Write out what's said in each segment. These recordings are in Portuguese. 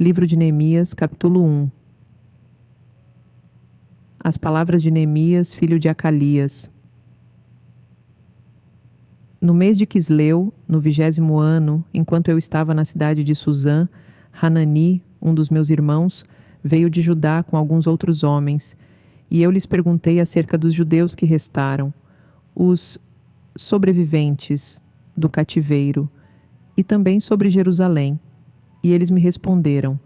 Livro de Neemias, capítulo 1. As palavras de Neemias, filho de Acalias. No mês de Quisleu, no 20º ano, enquanto eu estava na cidade de Suzã, Hanani, um dos meus irmãos, veio de Judá com alguns outros homens, e eu lhes perguntei acerca dos judeus que restaram, os sobreviventes do cativeiro, e também sobre Jerusalém. E eles me responderam: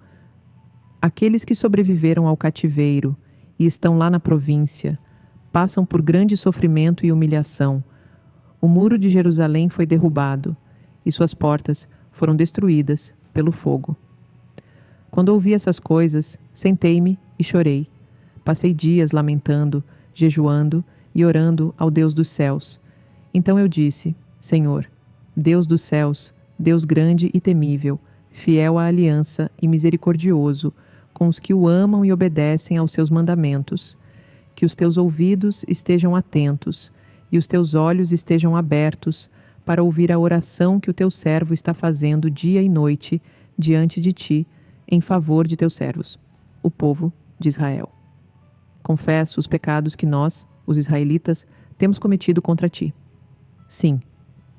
aqueles que sobreviveram ao cativeiro e estão lá na província passam por grande sofrimento e humilhação. O muro de Jerusalém foi derrubado e suas portas foram destruídas pelo fogo. Quando ouvi essas coisas, sentei-me e chorei. Passei dias lamentando, jejuando e orando ao Deus dos céus. Então eu disse: Senhor, Deus dos céus, Deus grande e temível, fiel à aliança e misericordioso com os que o amam e obedecem aos seus mandamentos, que os teus ouvidos estejam atentos e os teus olhos estejam abertos para ouvir a oração que o teu servo está fazendo dia e noite diante de ti, em favor de teus servos, o povo de Israel. Confesso os pecados que nós, os israelitas, temos cometido contra ti. Sim,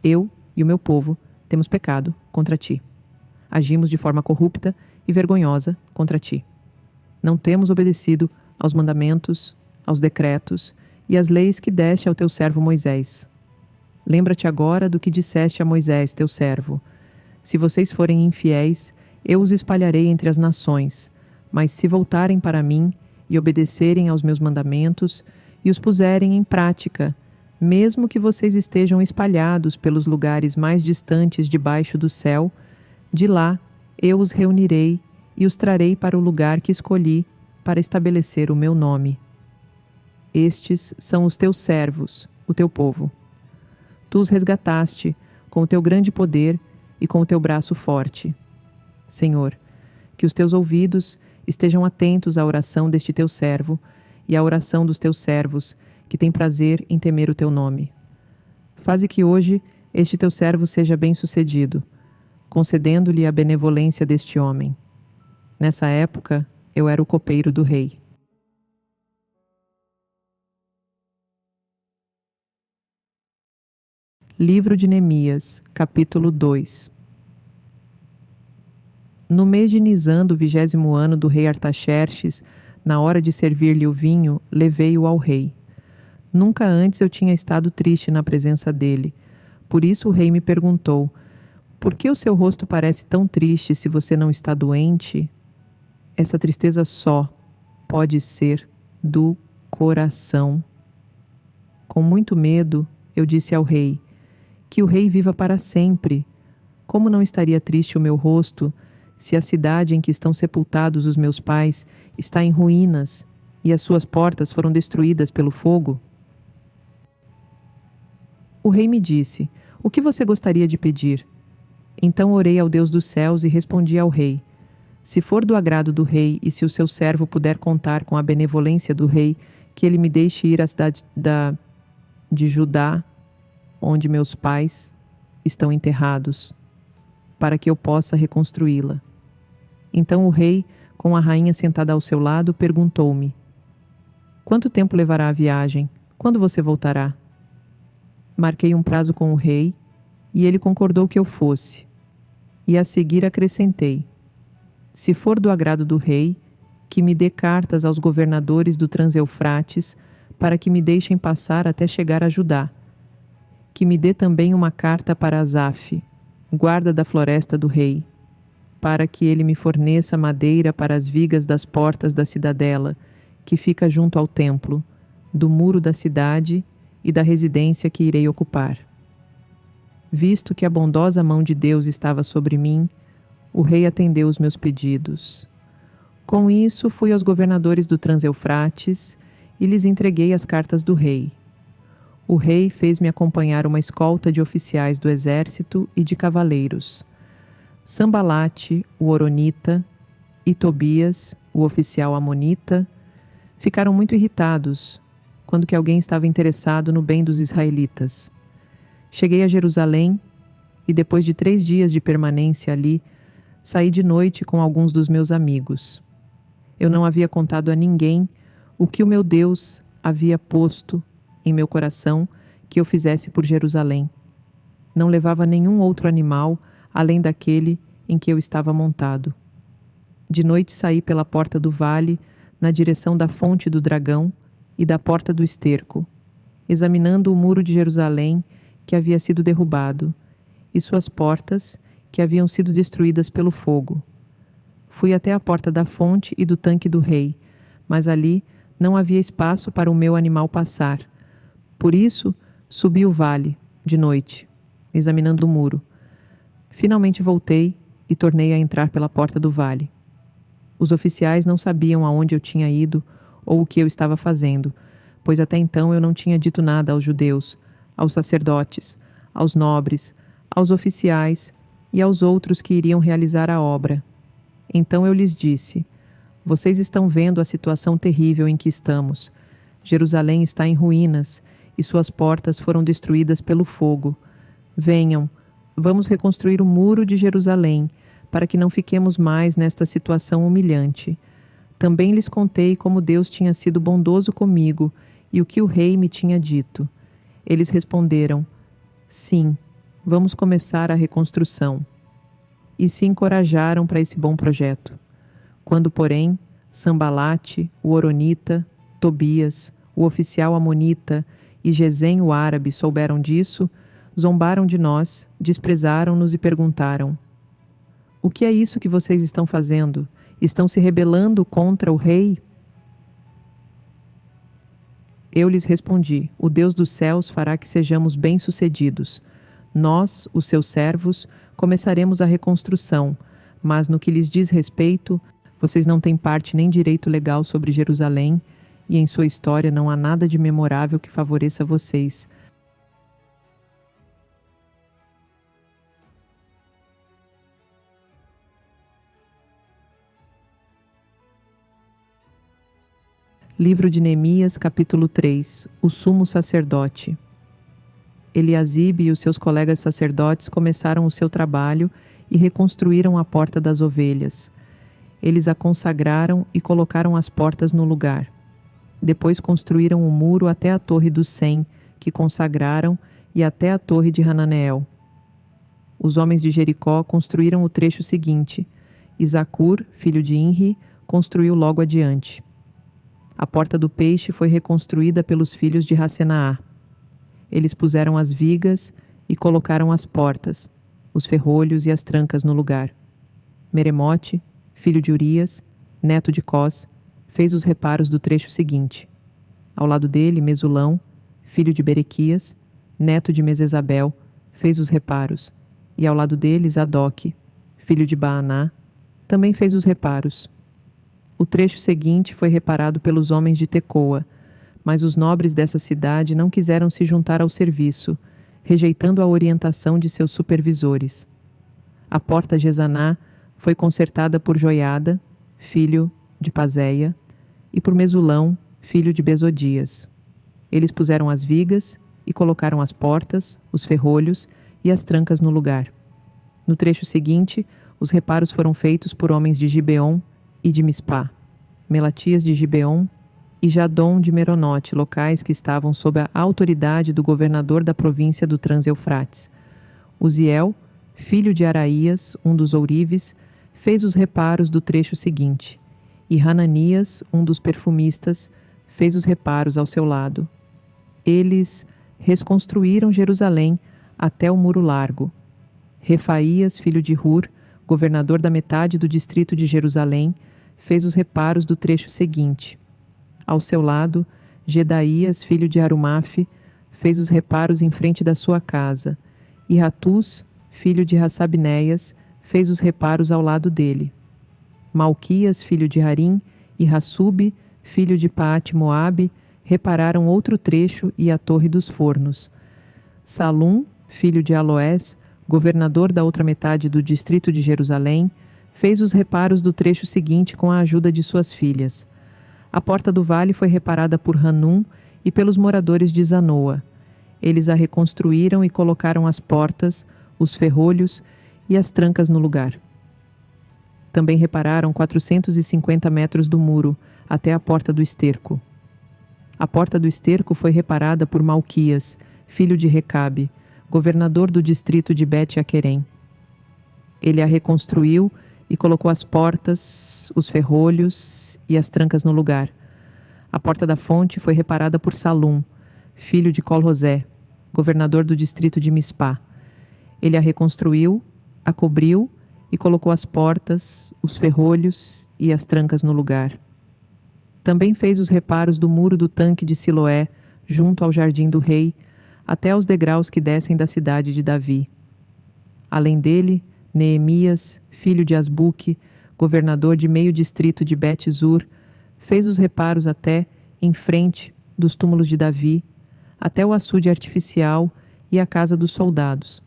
eu e o meu povo temos pecado contra ti. Agimos de forma corrupta e vergonhosa contra ti. Não temos obedecido aos mandamentos, aos decretos e às leis que deste ao teu servo Moisés. Lembra-te agora do que disseste a Moisés, teu servo. Se vocês forem infiéis, eu os espalharei entre as nações, mas se voltarem para mim e obedecerem aos meus mandamentos e os puserem em prática, mesmo que vocês estejam espalhados pelos lugares mais distantes debaixo do céu, de lá eu os reunirei e os trarei para o lugar que escolhi para estabelecer o meu nome. Estes são os teus servos, o teu povo. Tu os resgataste com o teu grande poder e com o teu braço forte. Senhor, que os teus ouvidos estejam atentos à oração deste teu servo e à oração dos teus servos, que têm prazer em temer o teu nome. Faze que hoje este teu servo seja bem-sucedido, concedendo-lhe a benevolência deste homem. Nessa época, eu era o copeiro do rei. Livro de Neemias, capítulo 2. No mês de Nisã do 20º ano do rei Artaxerxes, na hora de servir-lhe o vinho, levei-o ao rei. Nunca antes eu tinha estado triste na presença dele. Por isso o rei me perguntou: por que o seu rosto parece tão triste se você não está doente? Essa tristeza só pode ser do coração. Com muito medo, eu disse ao rei: que o rei viva para sempre. Como não estaria triste o meu rosto se a cidade em que estão sepultados os meus pais está em ruínas e as suas portas foram destruídas pelo fogo? O rei me disse: o que você gostaria de pedir? Então orei ao Deus dos céus e respondi ao rei: se for do agrado do rei e se o seu servo puder contar com a benevolência do rei, que ele me deixe ir à cidade de Judá, onde meus pais estão enterrados, para que eu possa reconstruí-la. Então o rei, com a rainha sentada ao seu lado, perguntou-me: quanto tempo levará a viagem? Quando você voltará? Marquei um prazo com o rei e ele concordou que eu fosse. E a seguir acrescentei: se for do agrado do rei, que me dê cartas aos governadores do Transeufrates para que me deixem passar até chegar a Judá. Que me dê também uma carta para Asaf, guarda da floresta do rei, para que ele me forneça madeira para as vigas das portas da cidadela, que fica junto ao templo, do muro da cidade e da residência que irei ocupar. Visto que a bondosa mão de Deus estava sobre mim, o rei atendeu os meus pedidos. Com isso, fui aos governadores do Transeufrates e lhes entreguei as cartas do rei. O rei fez-me acompanhar uma escolta de oficiais do exército e de cavaleiros. Sambalate, o horonita, e Tobias, o oficial amonita, ficaram muito irritados quando que alguém estava interessado no bem dos israelitas. Cheguei a Jerusalém e, depois de 3 dias de permanência ali, saí de noite com alguns dos meus amigos. Eu não havia contado a ninguém o que o meu Deus havia posto em meu coração que eu fizesse por Jerusalém. Não levava nenhum outro animal além daquele em que eu estava montado. De noite saí pela porta do vale, na direção da fonte do dragão e da porta do esterco, examinando o muro de Jerusalém que havia sido derrubado, e suas portas que haviam sido destruídas pelo fogo. Fui até a porta da fonte e do tanque do rei, mas ali não havia espaço para o meu animal passar. Por isso, subi o vale, de noite, examinando o muro. Finalmente voltei e tornei a entrar pela porta do vale. Os oficiais não sabiam aonde eu tinha ido ou o que eu estava fazendo, pois até então eu não tinha dito nada aos judeus, aos sacerdotes, aos nobres, aos oficiais e aos outros que iriam realizar a obra. Então eu lhes disse: vocês estão vendo a situação terrível em que estamos. Jerusalém está em ruínas e suas portas foram destruídas pelo fogo. Venham, vamos reconstruir o muro de Jerusalém, para que não fiquemos mais nesta situação humilhante. Também lhes contei como Deus tinha sido bondoso comigo e o que o rei me tinha dito. Eles responderam: sim, vamos começar a reconstrução. E se encorajaram para esse bom projeto. Quando, porém, Sambalate, o Horonita, Tobias, o oficial amonita e Gesem, o árabe, souberam disso, zombaram de nós, desprezaram-nos e perguntaram: o que é isso que vocês estão fazendo? Estão se rebelando contra o rei? Eu lhes respondi: o Deus dos céus fará que sejamos bem-sucedidos. Nós, os seus servos, começaremos a reconstrução, mas no que lhes diz respeito, vocês não têm parte nem direito legal sobre Jerusalém, e em sua história não há nada de memorável que favoreça vocês. Livro de Neemias, capítulo 3. O sumo sacerdote. Eliasibe e os seus colegas sacerdotes começaram o seu trabalho e reconstruíram a porta das ovelhas. Eles a consagraram e colocaram as portas no lugar. Depois construíram o muro até a torre do Sem, que consagraram, e até a torre de Hananeel. Os homens de Jericó construíram o trecho seguinte. Isakur, filho de Inri, construiu logo adiante. A porta do peixe foi reconstruída pelos filhos de Racenaá. Eles puseram as vigas e colocaram as portas, os ferrolhos e as trancas no lugar. Meremote, filho de Urias, neto de Cós, fez os reparos do trecho seguinte. Ao lado dele, Mesulão, filho de Berequias, neto de Mesesabel, fez os reparos. E ao lado dele, Zadok, filho de Baaná, também fez os reparos. O trecho seguinte foi reparado pelos homens de Tecoa, mas os nobres dessa cidade não quiseram se juntar ao serviço, rejeitando a orientação de seus supervisores. A porta Gesaná foi consertada por Joiada, filho de Pazéia, e por Mesulão, filho de Besodias. Eles puseram as vigas e colocaram as portas, os ferrolhos e as trancas no lugar. No trecho seguinte, os reparos foram feitos por homens de Gibeon e de Mispá, Melatias de Gibeon e Jadom de Meronote, locais que estavam sob a autoridade do governador da província do Trans-Eufrates. Uziel, filho de Araías, um dos ourives, fez os reparos do trecho seguinte, e Hananias, um dos perfumistas, fez os reparos ao seu lado. Eles reconstruíram Jerusalém até o Muro Largo. Refaías, filho de Hur, governador da metade do distrito de Jerusalém, fez os reparos do trecho seguinte. Ao seu lado, Gedaías, filho de Arumafe, fez os reparos em frente da sua casa, e Ratus, filho de Rassabneias, fez os reparos ao lado dele. Malquias, filho de Harim, e Rassube, filho de Paate-Moabe, repararam outro trecho e a Torre dos Fornos. Salum, filho de Aloés, governador da outra metade do distrito de Jerusalém, fez os reparos do trecho seguinte com a ajuda de suas filhas. A porta do vale foi reparada por Hanum e pelos moradores de Zanoa. Eles a reconstruíram e colocaram as portas, os ferrolhos e as trancas no lugar. Também repararam 450 metros do muro, até a porta do esterco. A porta do esterco foi reparada por Malquias, filho de Recabe, governador do distrito de Bet-Aquerem. Ele a reconstruiu e colocou as portas, os ferrolhos e as trancas no lugar. A porta da fonte foi reparada por Salum, filho de Col-Rosé, governador do distrito de Mispá. Ele a reconstruiu, a cobriu e colocou as portas, os ferrolhos e as trancas no lugar. Também fez os reparos do muro do tanque de Siloé, junto ao jardim do rei, até os degraus que descem da cidade de Davi. Além dele, Neemias, filho de Asbuque, governador de meio distrito de Bet-Zur, fez os reparos até, em frente dos túmulos de Davi, até o açude artificial e a casa dos soldados.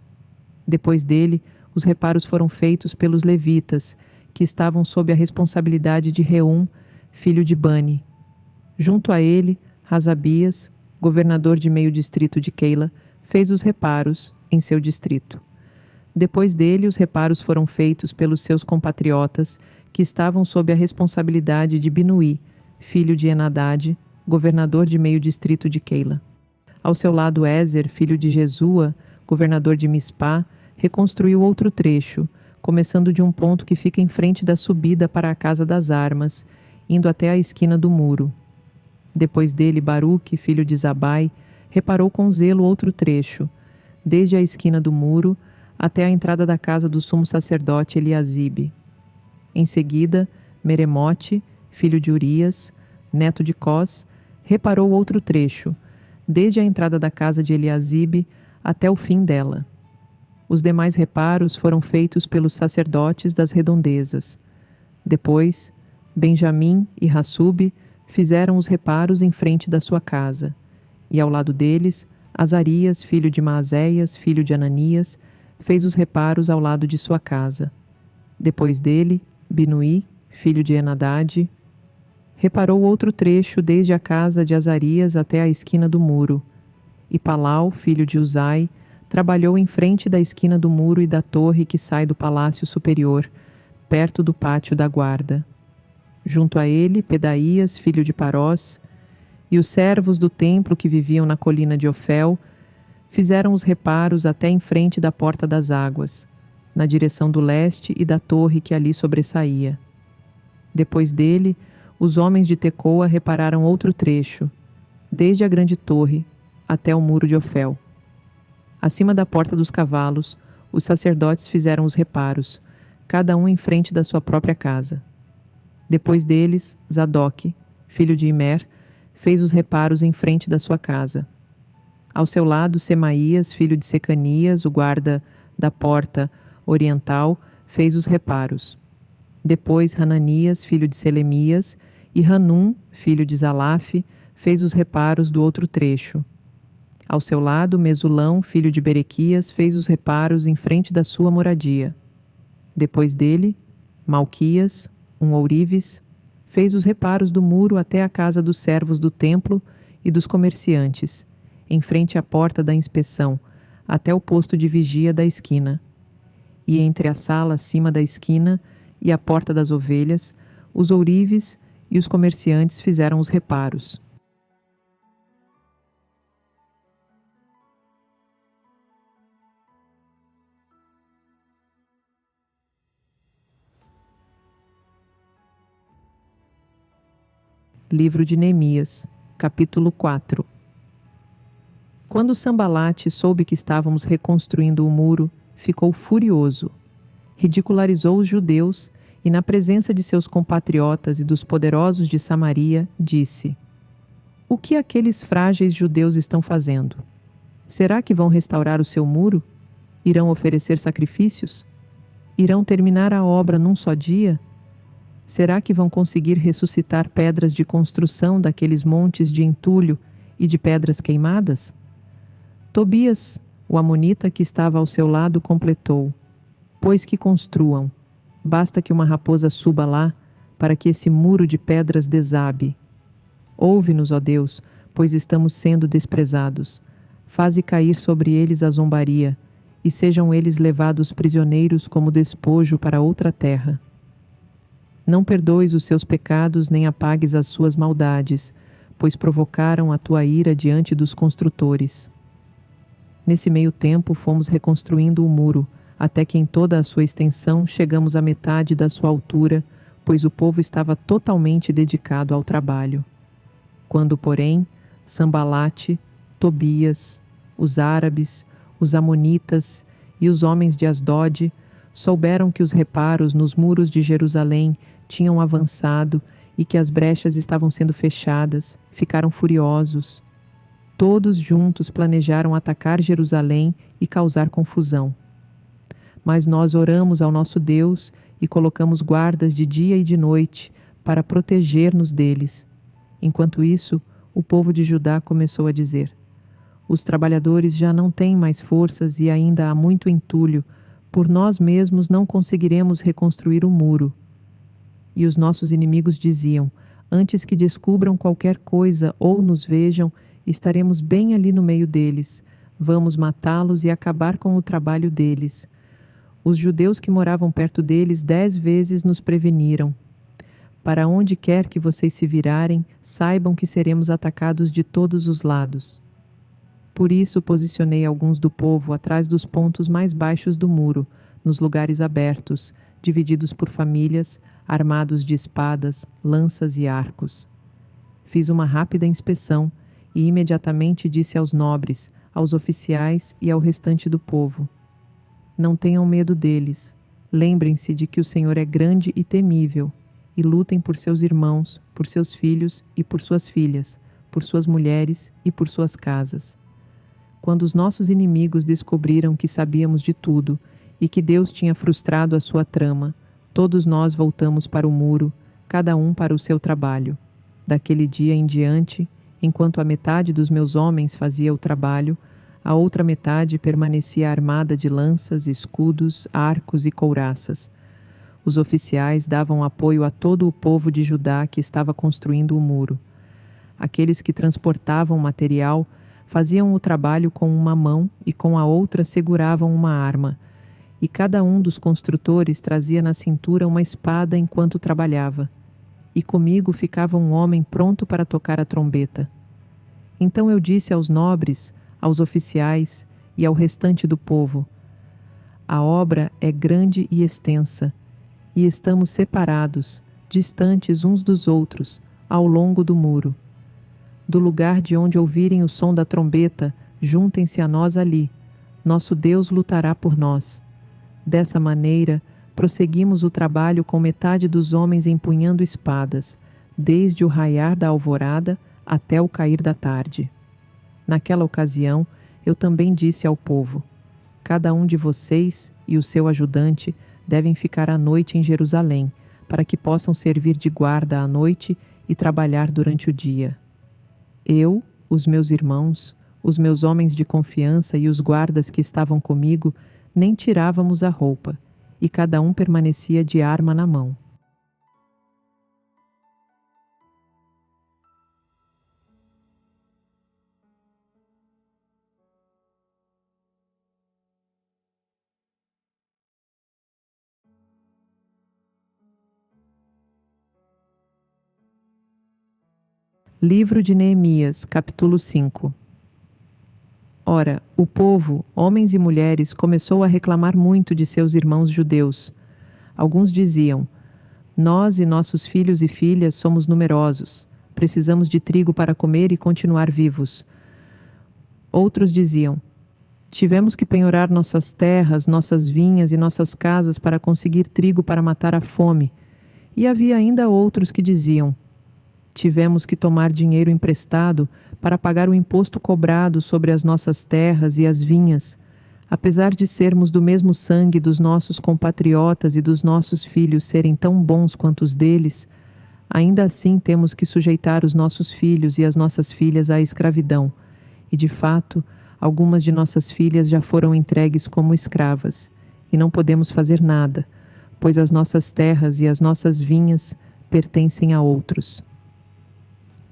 Depois dele, os reparos foram feitos pelos levitas, que estavam sob a responsabilidade de Reum, filho de Bani. Junto a ele, Razabias, governador de meio distrito de Keila, fez os reparos em seu distrito. Depois dele, os reparos foram feitos pelos seus compatriotas, que estavam sob a responsabilidade de Binuí, filho de Enadade, governador de meio distrito de Keila. Ao seu lado, Ézer, filho de Jesua, governador de Mispá, reconstruiu outro trecho, começando de um ponto que fica em frente da subida para a Casa das Armas, indo até a esquina do muro. Depois dele, Baruque, filho de Zabai, reparou com zelo outro trecho, desde a esquina do muro até a entrada da casa do sumo sacerdote Eliasibe. Em seguida, Meremote, filho de Urias, neto de Cós, reparou outro trecho, desde a entrada da casa de Eliasibe até o fim dela. Os demais reparos foram feitos pelos sacerdotes das redondezas. Depois, Benjamim e Hassube fizeram os reparos em frente da sua casa, e ao lado deles, Azarias, filho de Maazéias, filho de Ananias, fez os reparos ao lado de sua casa. Depois dele, Binuí, filho de Enadade, reparou outro trecho desde a casa de Azarias até a esquina do muro, e Palau, filho de Uzai, trabalhou em frente da esquina do muro e da torre que sai do palácio superior, perto do pátio da guarda. Junto a ele, Pedaías, filho de Parós, e os servos do templo que viviam na colina de Ofel, fizeram os reparos até em frente da Porta das Águas, na direção do leste e da torre que ali sobressaía. Depois dele, os homens de Tecoa repararam outro trecho, desde a grande torre até o muro de Ofel. Acima da Porta dos Cavalos, os sacerdotes fizeram os reparos, cada um em frente da sua própria casa. Depois deles, Zadok, filho de Imer, fez os reparos em frente da sua casa. Ao seu lado, Semaías, filho de Secanias, o guarda da porta oriental, fez os reparos. Depois, Hananias, filho de Selemias, e Hanum, filho de Zalaf, fez os reparos do outro trecho. Ao seu lado, Mesulão, filho de Berequias, fez os reparos em frente da sua moradia. Depois dele, Malquias, um ourives, fez os reparos do muro até a casa dos servos do templo e dos comerciantes, em frente à porta da inspeção, até o posto de vigia da esquina. E entre a sala acima da esquina e a porta das ovelhas, os ourives e os comerciantes fizeram os reparos. Livro de Neemias, capítulo 4. Quando Sambalate soube que estávamos reconstruindo o muro, ficou furioso. Ridicularizou os judeus e, na presença de seus compatriotas e dos poderosos de Samaria, disse: O que aqueles frágeis judeus estão fazendo? Será que vão restaurar o seu muro? Irão oferecer sacrifícios? Irão terminar a obra num só dia? Será que vão conseguir ressuscitar pedras de construção daqueles montes de entulho e de pedras queimadas? Tobias, o amonita que estava ao seu lado, completou: Pois que construam, basta que uma raposa suba lá, para que esse muro de pedras desabe. Ouve-nos, ó Deus, pois estamos sendo desprezados. Faze cair sobre eles a zombaria, e sejam eles levados prisioneiros como despojo para outra terra. Não perdoes os seus pecados nem apagues as suas maldades, pois provocaram a tua ira diante dos construtores. Nesse meio tempo fomos reconstruindo o muro, até que em toda a sua extensão chegamos à metade da sua altura, pois o povo estava totalmente dedicado ao trabalho. Quando, porém, Sambalate, Tobias, os árabes, os amonitas e os homens de Asdode souberam que os reparos nos muros de Jerusalém tinham avançado e que as brechas estavam sendo fechadas, ficaram furiosos. Todos juntos planejaram atacar Jerusalém e causar confusão. Mas nós oramos ao nosso Deus e colocamos guardas de dia e de noite para proteger-nos deles. Enquanto isso, o povo de Judá começou a dizer: os trabalhadores já não têm mais forças e ainda há muito entulho. Por nós mesmos não conseguiremos reconstruir o muro. E os nossos inimigos diziam: antes que descubram qualquer coisa ou nos vejam, estaremos bem ali no meio deles. Vamos matá-los e acabar com o trabalho deles. Os judeus que moravam perto deles 10 vezes nos preveniram: para onde quer que vocês se virarem, saibam que seremos atacados de todos os lados. Por isso posicionei alguns do povo atrás dos pontos mais baixos do muro, nos lugares abertos, divididos por famílias, armados de espadas, lanças e arcos. Fiz uma rápida inspeção e imediatamente disse aos nobres, aos oficiais e ao restante do povo: não tenham medo deles. Lembrem-se de que o Senhor é grande e temível, e lutem por seus irmãos, por seus filhos e por suas filhas, por suas mulheres e por suas casas. Quando os nossos inimigos descobriram que sabíamos de tudo e que Deus tinha frustrado a sua trama, todos nós voltamos para o muro, cada um para o seu trabalho. Daquele dia em diante, enquanto a metade dos meus homens fazia o trabalho, a outra metade permanecia armada de lanças, escudos, arcos e couraças. Os oficiais davam apoio a todo o povo de Judá que estava construindo o muro. Aqueles que transportavam material faziam o trabalho com uma mão e com a outra seguravam uma arma, e cada um dos construtores trazia na cintura uma espada enquanto trabalhava. E comigo ficava um homem pronto para tocar a trombeta. Então eu disse aos nobres, aos oficiais e ao restante do povo: a obra é grande e extensa, e estamos separados, distantes uns dos outros, ao longo do muro. Do lugar de onde ouvirem o som da trombeta, juntem-se a nós ali. Nosso Deus lutará por nós. Dessa maneira, prosseguimos o trabalho com metade dos homens empunhando espadas, desde o raiar da alvorada até o cair da tarde. Naquela ocasião, eu também disse ao povo: cada um de vocês e o seu ajudante devem ficar à noite em Jerusalém, para que possam servir de guarda à noite e trabalhar durante o dia. Eu, os meus irmãos, os meus homens de confiança e os guardas que estavam comigo nem tirávamos a roupa, e cada um permanecia de arma na mão. Livro de Neemias, capítulo 5. Ora, o povo, homens e mulheres, começou a reclamar muito de seus irmãos judeus. Alguns diziam: nós e nossos filhos e filhas somos numerosos. Precisamos de trigo para comer e continuar vivos. Outros diziam: tivemos que penhorar nossas terras, nossas vinhas e nossas casas para conseguir trigo para matar a fome. E havia ainda outros que diziam: tivemos que tomar dinheiro emprestado para pagar o imposto cobrado sobre as nossas terras e as vinhas. Apesar de sermos do mesmo sangue dos nossos compatriotas e dos nossos filhos serem tão bons quanto os deles, ainda assim temos que sujeitar os nossos filhos e as nossas filhas à escravidão. E, de fato, algumas de nossas filhas já foram entregues como escravas, e não podemos fazer nada, pois as nossas terras e as nossas vinhas pertencem a outros.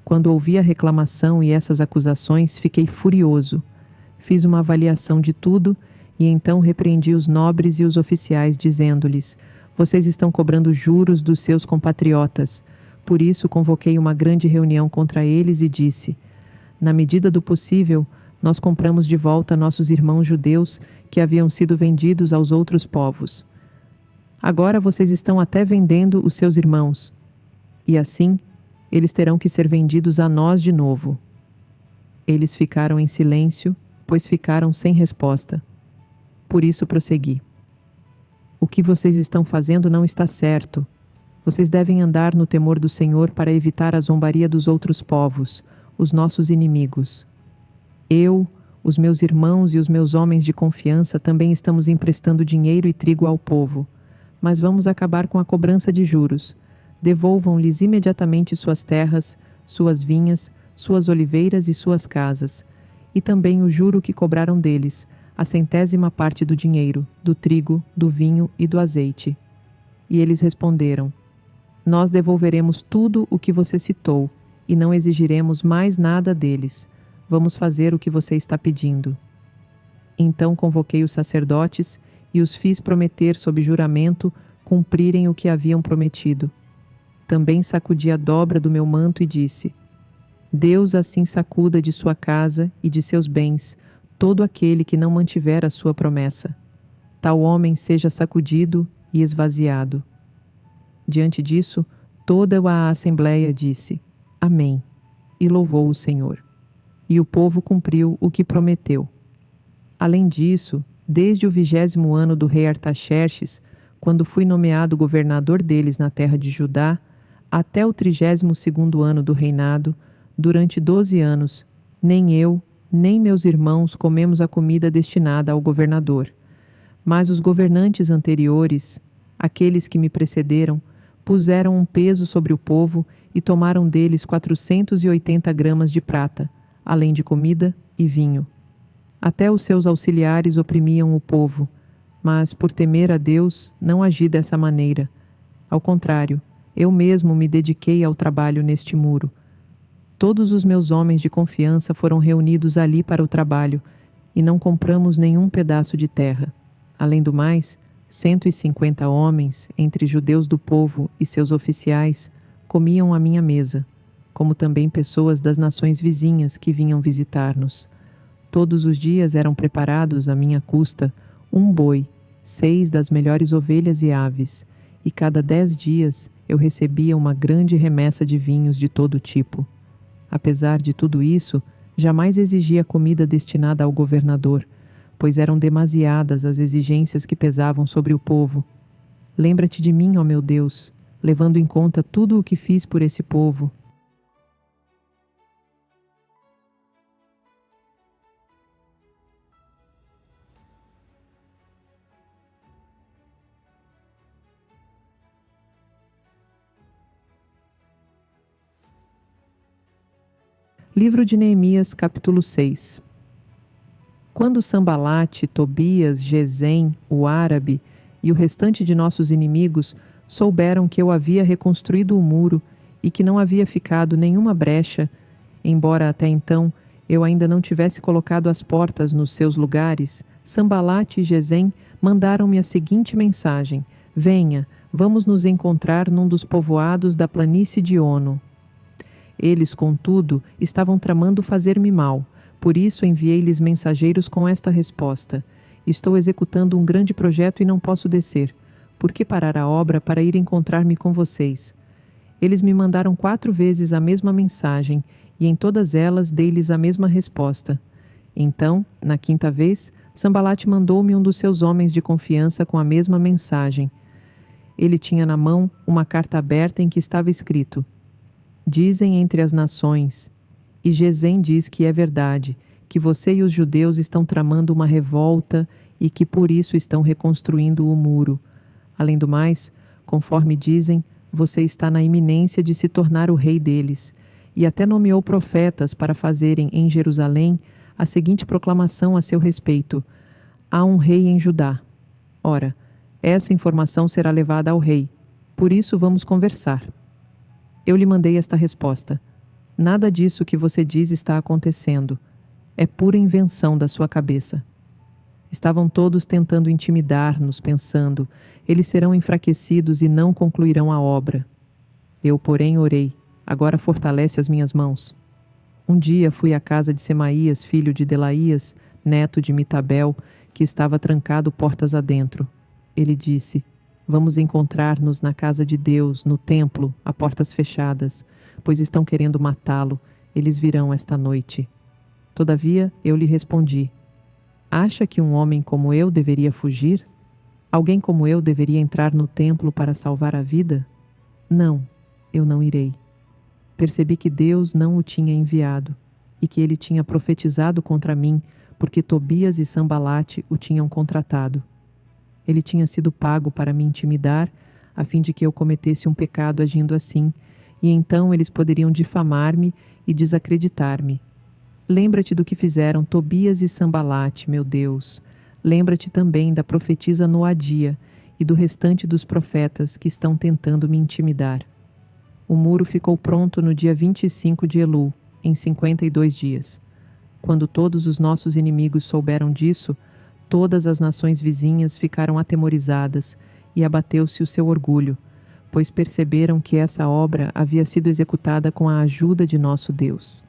Quando ouvi a reclamação e essas acusações, fiquei furioso. Fiz uma avaliação de tudo e então repreendi os nobres e os oficiais, dizendo-lhes: Vocês estão cobrando juros dos seus compatriotas. Por isso convoquei uma grande reunião contra eles e disse: na medida do possível, nós compramos de volta nossos irmãos judeus que haviam sido vendidos aos outros povos. Agora vocês estão até vendendo os seus irmãos. E assim, eles terão que ser vendidos a nós de novo. Eles ficaram em silêncio, pois ficaram sem resposta. Por isso prossegui. O que vocês estão fazendo não está certo. Vocês devem andar no temor do Senhor para evitar a zombaria dos outros povos, os nossos inimigos. Eu, os meus irmãos e os meus homens de confiança também estamos emprestando dinheiro e trigo ao povo, mas vamos acabar com a cobrança de juros. Devolvam-lhes imediatamente suas terras, suas vinhas, suas oliveiras e suas casas, e também o juro que cobraram deles, a 100ª parte do dinheiro, do trigo, do vinho e do azeite. E eles responderam: nós devolveremos tudo o que você citou, e não exigiremos mais nada deles. Vamos fazer o que você está pedindo. Então convoquei os sacerdotes e os fiz prometer sob juramento cumprirem o que haviam prometido. Também sacudi a dobra do meu manto e disse: Deus assim sacuda de sua casa e de seus bens todo aquele que não mantiver a sua promessa. Tal homem seja sacudido e esvaziado. Diante disso, toda a assembleia disse: Amém, e louvou o Senhor. E o povo cumpriu o que prometeu. Além disso, desde o 20º ano do rei Artaxerxes, quando fui nomeado governador deles na terra de Judá, até o 32º ano do reinado, durante 12 anos, nem eu, nem meus irmãos comemos a comida destinada ao governador. Mas os governantes anteriores, aqueles que me precederam, puseram um peso sobre o povo e tomaram deles 480 gramas de prata, além de comida e vinho. Até os seus auxiliares oprimiam o povo, mas, por temer a Deus, não agi dessa maneira. Ao contrário, eu mesmo me dediquei ao trabalho neste muro. Todos os meus homens de confiança foram reunidos ali para o trabalho, e não compramos nenhum pedaço de terra. Além do mais, 150 homens, entre judeus do povo e seus oficiais, comiam à minha mesa, como também pessoas das nações vizinhas que vinham visitar-nos. Todos os dias eram preparados, à minha custa, um boi, 6 das melhores ovelhas e aves, e cada 10 dias eu recebia uma grande remessa de vinhos de todo tipo. Apesar de tudo isso, jamais exigia comida destinada ao governador, pois eram demasiadas as exigências que pesavam sobre o povo. Lembra-te de mim, ó meu Deus, levando em conta tudo o que fiz por esse povo. Livro de Neemias, capítulo 6. Quando Sambalate, Tobias, Gesem, o árabe e o restante de nossos inimigos souberam que eu havia reconstruído o muro e que não havia ficado nenhuma brecha, embora até então eu ainda não tivesse colocado as portas nos seus lugares, Sambalate e Gesem mandaram-me a seguinte mensagem: Venha, vamos nos encontrar num dos povoados da planície de Ono. Eles, contudo, estavam tramando fazer-me mal. Por isso enviei-lhes mensageiros com esta resposta: Estou executando um grande projeto e não posso descer. Por que parar a obra para ir encontrar-me com vocês? Eles me mandaram 4 vezes a mesma mensagem, e em todas elas dei-lhes a mesma resposta. Então, na 5ª vez, Sambalate mandou-me um dos seus homens de confiança com a mesma mensagem. Ele tinha na mão uma carta aberta em que estava escrito: Dizem entre as nações, e Gesem diz que é verdade, que você e os judeus estão tramando uma revolta e que por isso estão reconstruindo o muro. Além do mais, conforme dizem, você está na iminência de se tornar o rei deles, e até nomeou profetas para fazerem em Jerusalém a seguinte proclamação a seu respeito: há um rei em Judá. Ora, essa informação será levada ao rei, por isso vamos conversar. Eu lhe mandei esta resposta: nada disso que você diz está acontecendo. É pura invenção da sua cabeça. Estavam todos tentando intimidar-nos, pensando: eles serão enfraquecidos e não concluirão a obra. Eu, porém, orei: agora fortalece as minhas mãos. Um dia fui à casa de Semaías, filho de Delaías, neto de Mitabel, que estava trancado portas adentro. Ele disse: vamos encontrar-nos na casa de Deus, no templo, a portas fechadas, pois estão querendo matá-lo. Eles virão esta noite. Todavia, eu lhe respondi: acha que um homem como eu deveria fugir? Alguém como eu deveria entrar no templo para salvar a vida? Não, eu não irei. Percebi que Deus não o tinha enviado e que ele tinha profetizado contra mim, porque Tobias e Sambalate o tinham contratado. Ele tinha sido pago para me intimidar, a fim de que eu cometesse um pecado agindo assim, e então eles poderiam difamar-me e desacreditar-me. Lembra-te do que fizeram Tobias e Sambalate, meu Deus. Lembra-te também da profetisa Noadia e do restante dos profetas que estão tentando me intimidar. O muro ficou pronto no dia 25 de Elul, em 52 dias. Quando todos os nossos inimigos souberam disso, todas as nações vizinhas ficaram atemorizadas e abateu-se o seu orgulho, pois perceberam que essa obra havia sido executada com a ajuda de nosso Deus.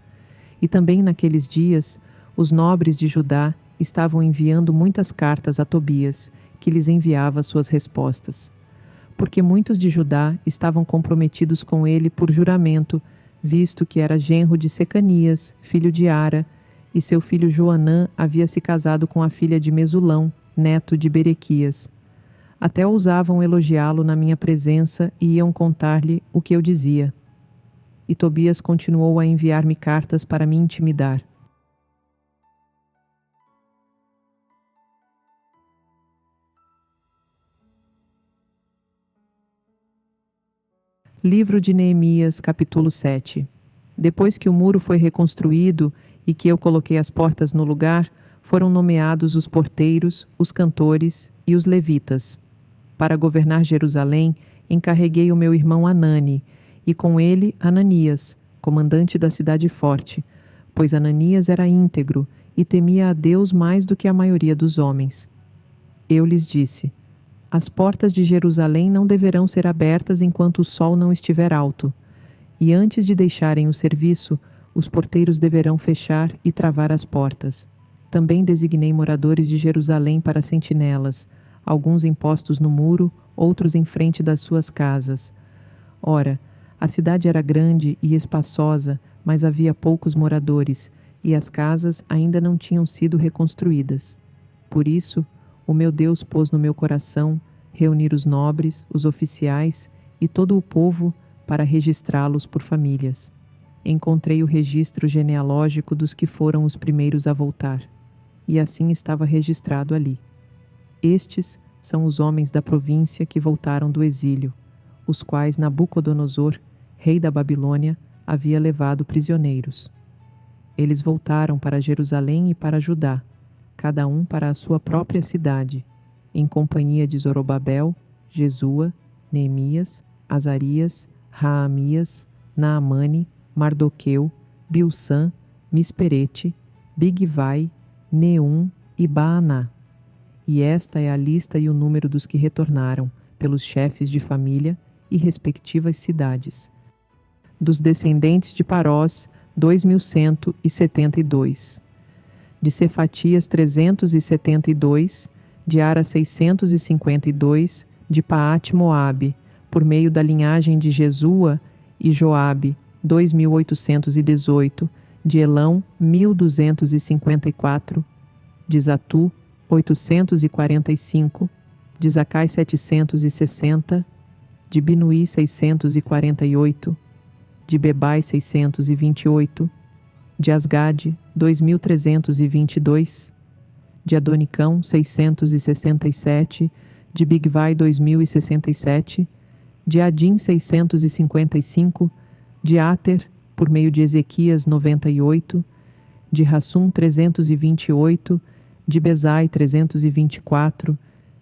E também naqueles dias, os nobres de Judá estavam enviando muitas cartas a Tobias, que lhes enviava suas respostas. Porque muitos de Judá estavam comprometidos com ele por juramento, visto que era genro de Secanias, filho de Ara, e seu filho Joanã havia se casado com a filha de Mesulão, neto de Berequias. Até ousavam elogiá-lo na minha presença e iam contar-lhe o que eu dizia. E Tobias continuou a enviar-me cartas para me intimidar. Livro de Neemias, capítulo 7. Depois que o muro foi reconstruído e que eu coloquei as portas no lugar, foram nomeados os porteiros, os cantores e os levitas. Para governar Jerusalém, encarreguei o meu irmão Anani, e com ele Ananias, comandante da cidade forte, pois Ananias era íntegro e temia a Deus mais do que a maioria dos homens. Eu lhes disse: as portas de Jerusalém não deverão ser abertas enquanto o sol não estiver alto, e antes de deixarem o serviço, os porteiros deverão fechar e travar as portas. Também designei moradores de Jerusalém para sentinelas, alguns impostos no muro, outros em frente das suas casas. Ora, a cidade era grande e espaçosa, mas havia poucos moradores, e as casas ainda não tinham sido reconstruídas. Por isso, o meu Deus pôs no meu coração reunir os nobres, os oficiais e todo o povo para registrá-los por famílias. Encontrei o registro genealógico dos que foram os primeiros a voltar, e assim estava registrado ali. Estes são os homens da província que voltaram do exílio, os quais Nabucodonosor, rei da Babilônia, havia levado prisioneiros. Eles voltaram para Jerusalém e para Judá, cada um para a sua própria cidade, em companhia de Zorobabel, Jesua, Neemias, Azarias, Raamias, Naamane, Mardoqueu, Bilsã, Misperete, Bigvai, Neum e Baaná. E esta é a lista e o número dos que retornaram, pelos chefes de família e respectivas cidades. Dos descendentes de Parós, 2.172. De Cefatias, 372, de Ara, 652, de Paate, Moabe, por meio da linhagem de Jesua e Joabe, 2.818, de Elão, 1.254, de Zatu, 845, de Zacai, 760, de Binuí, 648, de Bebai, 628, de Asgade, 2.322, de Adonicão, 667, de Bigvai, 2.067, de Adim, 655, de Ater, por meio de Ezequias, 98, de Rassum, 328, de Bezai, 324,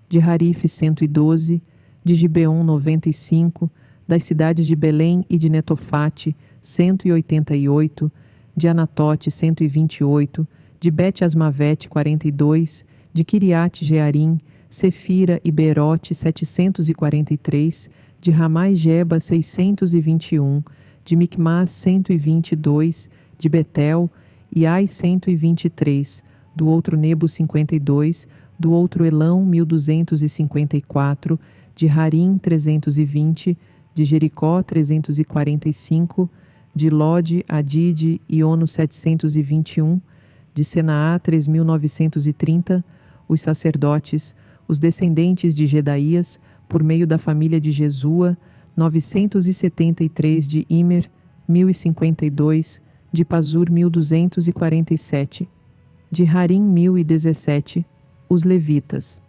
de Harife, 112, de Gibeon, 95, das cidades de Belém e de Netofate, 188, de Anatote, 128, de Bet-Asmavete, 42, de Kiriat Jearim, Sefira e Beerote 743, de Ramai Geba 621, de Micmas 122, de Betel e Ai 123, do outro Nebo 52, do outro Elão 1254, de Harim 320, de Jericó 345, de Lode, Adide e Ono 721, de Senaá 3930, os sacerdotes, os descendentes de Gedaías, por meio da família de Jesua, 973 de Imer, 1052, de Pazur 1247, de Harim 1017, os levitas,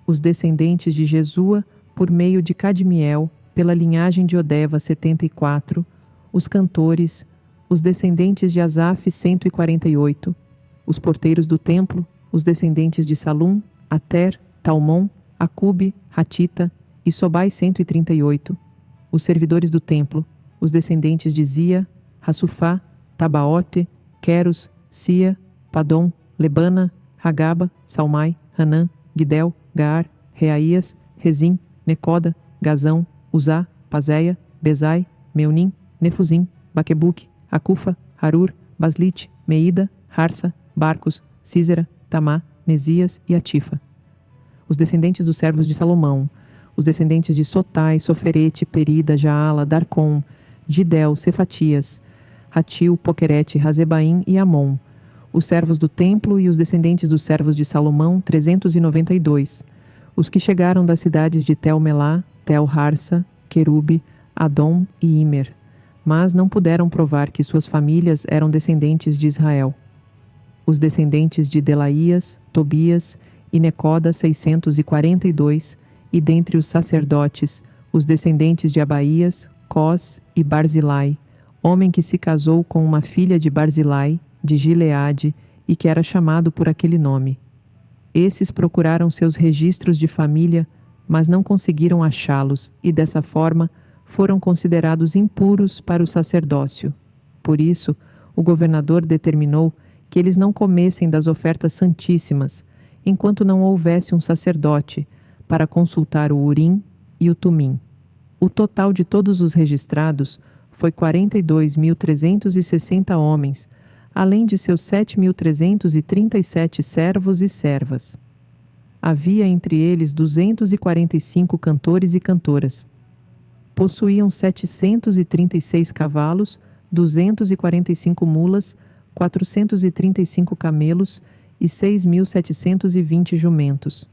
os descendentes de Jesua, por meio de Cadmiel, pela linhagem de Odeva 74, os cantores, os descendentes de Asaf 148, os porteiros do templo, os descendentes de Salum, Ater, Talmon, Acube, Hatita e Sobai 138, os servidores do templo, os descendentes de Zia, Hassufá, Tabaote, Queros, Sia, Padom, Lebana, Hagaba, Salmai, Hanã, Gidel, Gaar, Reaías, Rezim, Necoda, Gazão, Uzá, Pazéia, Bezai, Meunim, Nefuzim, Baquebuque, Acufa, Harur, Baslite, Meida, Harsa, Barcos, Císera, Tamá, Nesias e Atifa. Os descendentes dos servos de Salomão, os descendentes de Sotai, Soferete, Perida, Jaala, Darcom, Gidel, Cefatias, Hatil, Poquerete, Razebaim e Amon, os servos do templo e os descendentes dos servos de Salomão, 392, os que chegaram das cidades de Tel-Melá, Tel-Harsa, Querube, Adom e Imer, mas não puderam provar que suas famílias eram descendentes de Israel. Os descendentes de Delaías, Tobias e Necoda 642, e dentre os sacerdotes, os descendentes de Abaías, Cós e Barzilai, homem que se casou com uma filha de Barzilai, de Gileade, e que era chamado por aquele nome. Esses procuraram seus registros de família, mas não conseguiram achá-los, e dessa forma foram considerados impuros para o sacerdócio. Por isso, o governador determinou que eles não comessem das ofertas santíssimas, enquanto não houvesse um sacerdote, para consultar o Urim e o Tumim. O total de todos os registrados foi 42.360 homens, além de seus 7.337 servos e servas. Havia entre eles 245 cantores e cantoras. Possuíam 736 cavalos, 245 mulas, 435 camelos e 6.720 jumentos.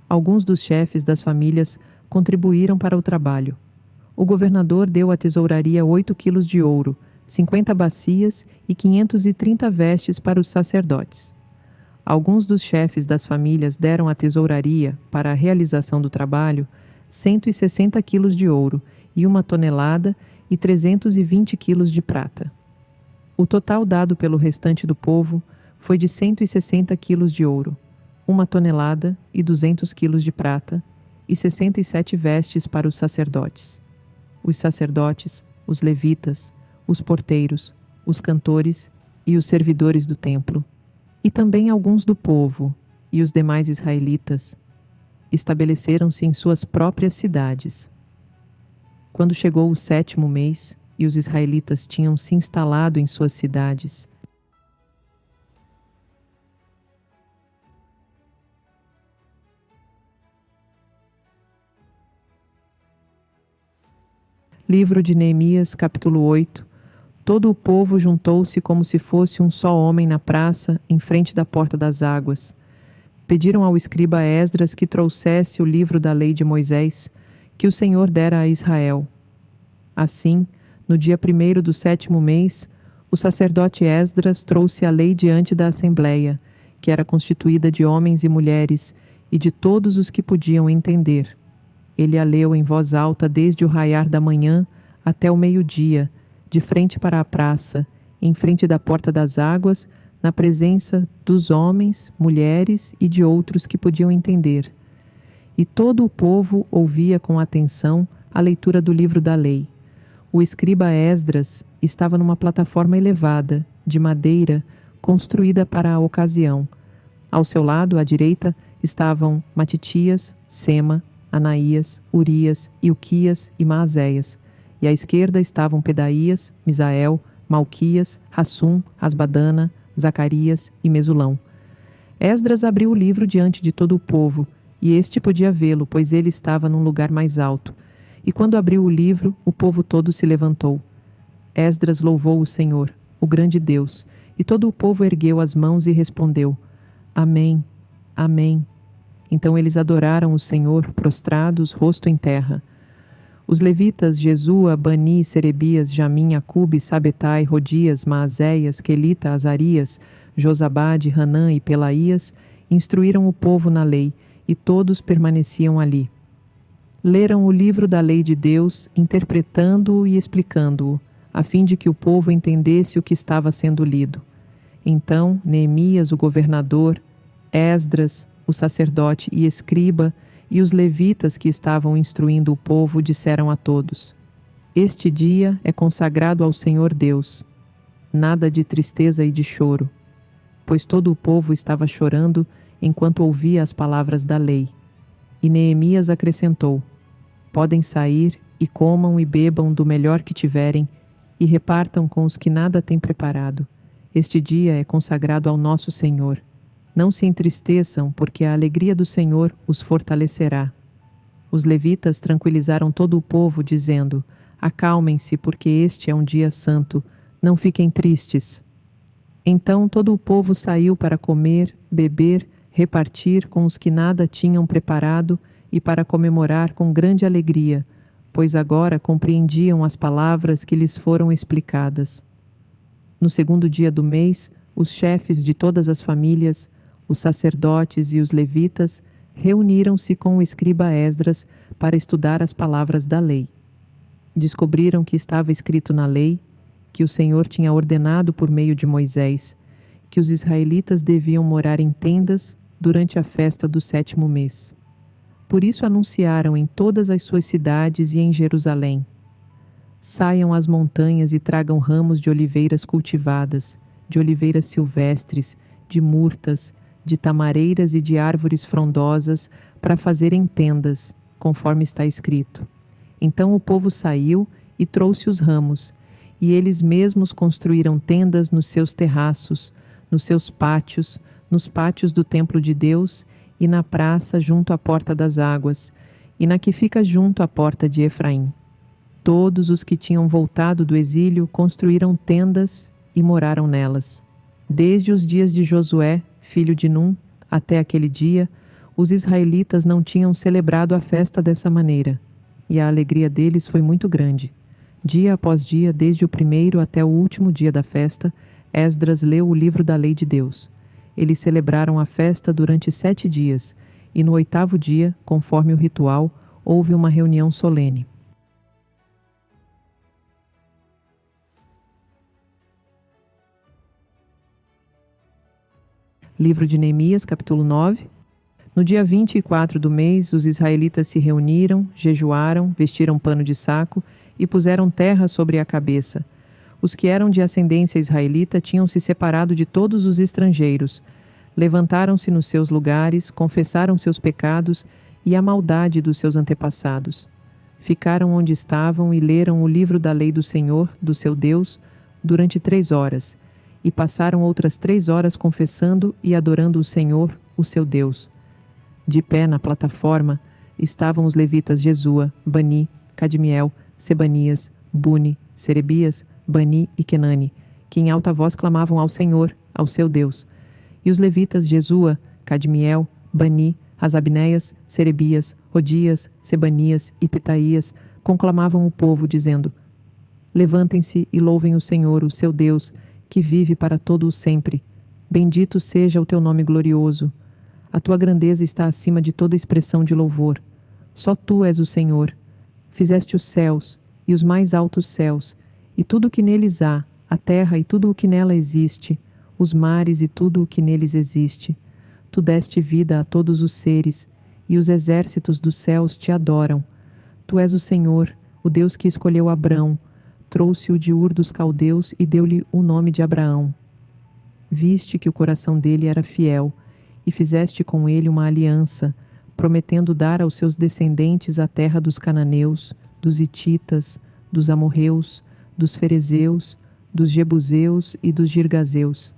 Alguns dos chefes das famílias contribuíram para o trabalho. O governador deu à tesouraria 8 quilos de ouro, 50 bacias e 530 vestes para os sacerdotes. Alguns dos chefes das famílias deram à tesouraria, para a realização do trabalho, 160 quilos de ouro e 1 tonelada e 320 quilos de prata. O total dado pelo restante do povo foi de 160 quilos de ouro, 1 tonelada e 200 quilos de prata e 67 vestes para os sacerdotes. Os sacerdotes, os levitas, os porteiros, os cantores e os servidores do templo, e também alguns do povo e os demais israelitas, estabeleceram-se em suas próprias cidades. Quando chegou o 7º mês e os israelitas tinham se instalado em suas cidades, Livro de Neemias, capítulo 8. Todo o povo juntou-se como se fosse um só homem na praça, em frente da porta das águas. Pediram ao escriba Esdras que trouxesse o livro da lei de Moisés, que o Senhor dera a Israel. Assim, no dia 1º do 7º mês, o sacerdote Esdras trouxe a lei diante da assembleia, que era constituída de homens e mulheres, e de todos os que podiam entender. Ele a leu em voz alta desde o raiar da manhã até o meio-dia, de frente para a praça, em frente da porta das águas, na presença dos homens, mulheres e de outros que podiam entender. E todo o povo ouvia com atenção a leitura do livro da lei. O escriba Esdras estava numa plataforma elevada, de madeira, construída para a ocasião. Ao seu lado, à direita, estavam Matitias, Sema, Anaías, Urias, Ilquias e Maazéias. E à esquerda estavam Pedaías, Misael, Malquias, Hassum, Asbadana, Zacarias e Mesulão. Esdras abriu o livro diante de todo o povo, e este podia vê-lo, pois ele estava num lugar mais alto. E quando abriu o livro, o povo todo se levantou. Esdras louvou o Senhor, o grande Deus, e todo o povo ergueu as mãos e respondeu: Amém, Amém. Então eles adoraram o Senhor, prostrados, rosto em terra. Os levitas Jesua, Bani, Serebias, Jamim, Acube, Sabetai, Rodias, Maazéias, Quelita, Azarias, Josabade, Hanã e Pelaías instruíram o povo na lei, e todos permaneciam ali. Leram o livro da lei de Deus, interpretando-o e explicando-o, a fim de que o povo entendesse o que estava sendo lido. Então Neemias, o governador, Esdras, o sacerdote e escriba, e os levitas que estavam instruindo o povo disseram a todos: Este dia é consagrado ao Senhor Deus. Nada de tristeza e de choro, pois todo o povo estava chorando enquanto ouvia as palavras da lei. E Neemias acrescentou: Podem sair e comam e bebam do melhor que tiverem, e repartam com os que nada têm preparado. Este dia é consagrado ao nosso Senhor. Não se entristeçam, porque a alegria do Senhor os fortalecerá. Os levitas tranquilizaram todo o povo, dizendo: Acalmem-se, porque este é um dia santo. Não fiquem tristes. Então todo o povo saiu para comer, beber, repartir com os que nada tinham preparado e para comemorar com grande alegria, pois agora compreendiam as palavras que lhes foram explicadas. No segundo dia do mês, os chefes de todas as famílias, os sacerdotes e os levitas reuniram-se com o escriba Esdras para estudar as palavras da lei. Descobriram que estava escrito na lei, que o Senhor tinha ordenado por meio de Moisés, que os israelitas deviam morar em tendas durante a festa do 7º mês. Por isso anunciaram em todas as suas cidades e em Jerusalém: Saiam às montanhas e tragam ramos de oliveiras cultivadas, de oliveiras silvestres, de murtas, de tamareiras e de árvores frondosas, para fazerem tendas, conforme está escrito. Então o povo saiu e trouxe os ramos, e eles mesmos construíram tendas nos seus terraços, nos seus pátios, nos pátios do templo de Deus e na praça junto à porta das águas, e na que fica junto à porta de Efraim. Todos os que tinham voltado do exílio construíram tendas e moraram nelas. Desde os dias de Josué, filho de Num, até aquele dia, os israelitas não tinham celebrado a festa dessa maneira, e a alegria deles foi muito grande. Dia após dia, desde o primeiro até o último dia da festa, Esdras leu o livro da lei de Deus. Eles celebraram a festa durante 7 dias, e no 8º dia, conforme o ritual, houve uma reunião solene. Livro de Neemias, capítulo 9. No dia 24 do mês, os israelitas se reuniram, jejuaram, vestiram pano de saco e puseram terra sobre a cabeça. Os que eram de ascendência israelita tinham se separado de todos os estrangeiros. Levantaram-se nos seus lugares, confessaram seus pecados e a maldade dos seus antepassados. Ficaram onde estavam e leram o livro da lei do Senhor, do seu Deus, durante 3 horas, e passaram outras 3 horas confessando e adorando o Senhor, o seu Deus. De pé na plataforma estavam os levitas Jesua, Bani, Cadmiel, Sebanias, Buni, Serebias, Bani e Kenani, que em alta voz clamavam ao Senhor, ao seu Deus. E os levitas Jesua, Cadmiel, Bani, Hasabneias, Serebias, Rodias, Sebanias e Petaías conclamavam o povo, dizendo: Levantem-se e louvem o Senhor, o seu Deus, que vive para todo o sempre. Bendito seja o teu nome glorioso. A tua grandeza está acima de toda expressão de louvor. Só tu és o Senhor. Fizeste os céus e os mais altos céus, e tudo o que neles há, a terra e tudo o que nela existe, os mares e tudo o que neles existe. Tu deste vida a todos os seres, e os exércitos dos céus te adoram. Tu és o Senhor, o Deus que escolheu Abrão, trouxe-o de Ur dos Caldeus e deu-lhe o nome de Abraão. Viste que o coração dele era fiel, e fizeste com ele uma aliança, prometendo dar aos seus descendentes a terra dos cananeus, dos hititas, dos amorreus, dos ferezeus, dos jebuseus e dos girgazeus.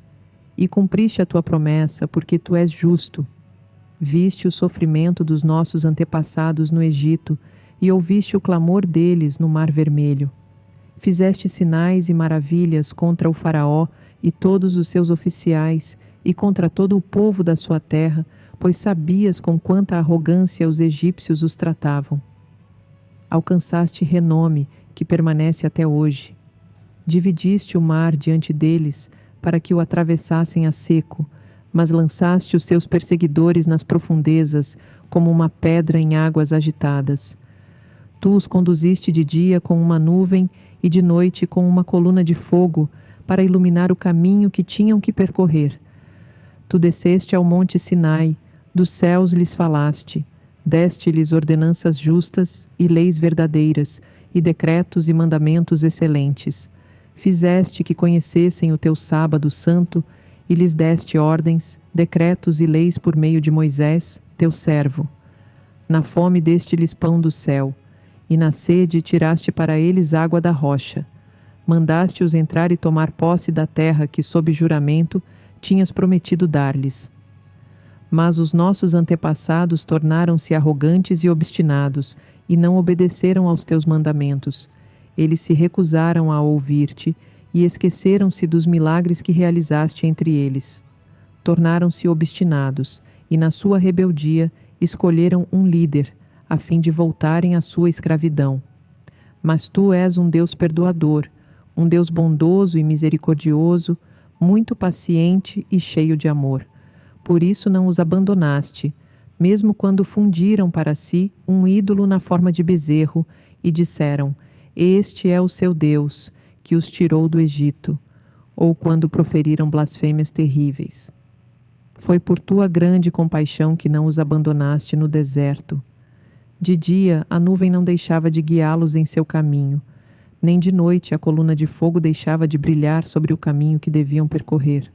E cumpriste a tua promessa, porque tu és justo. Viste o sofrimento dos nossos antepassados no Egito e ouviste o clamor deles no Mar Vermelho. Fizeste sinais e maravilhas contra o faraó e todos os seus oficiais e contra todo o povo da sua terra, pois sabias com quanta arrogância os egípcios os tratavam. Alcançaste renome, que permanece até hoje. Dividiste o mar diante deles, para que o atravessassem a seco, mas lançaste os seus perseguidores nas profundezas, como uma pedra em águas agitadas. Tu os conduziste de dia com uma nuvem e de noite com uma coluna de fogo, para iluminar o caminho que tinham que percorrer. Tu desceste ao monte Sinai, dos céus lhes falaste, deste-lhes ordenanças justas e leis verdadeiras, e decretos e mandamentos excelentes. Fizeste que conhecessem o teu sábado santo, e lhes deste ordens, decretos e leis por meio de Moisés, teu servo. Na fome deste-lhes pão do céu, e na sede tiraste para eles água da rocha. Mandaste-os entrar e tomar posse da terra que, sob juramento, tinhas prometido dar-lhes. Mas os nossos antepassados tornaram-se arrogantes e obstinados, e não obedeceram aos teus mandamentos. Eles se recusaram a ouvir-te, e esqueceram-se dos milagres que realizaste entre eles. Tornaram-se obstinados, e na sua rebeldia escolheram um líder, a fim de voltarem à sua escravidão. Mas tu és um Deus perdoador, um Deus bondoso e misericordioso, muito paciente e cheio de amor. Por isso não os abandonaste, mesmo quando fundiram para si um ídolo na forma de bezerro e disseram: Este é o seu Deus, que os tirou do Egito, ou quando proferiram blasfêmias terríveis. Foi por tua grande compaixão que não os abandonaste no deserto. De dia a nuvem não deixava de guiá-los em seu caminho, nem de noite a coluna de fogo deixava de brilhar sobre o caminho que deviam percorrer.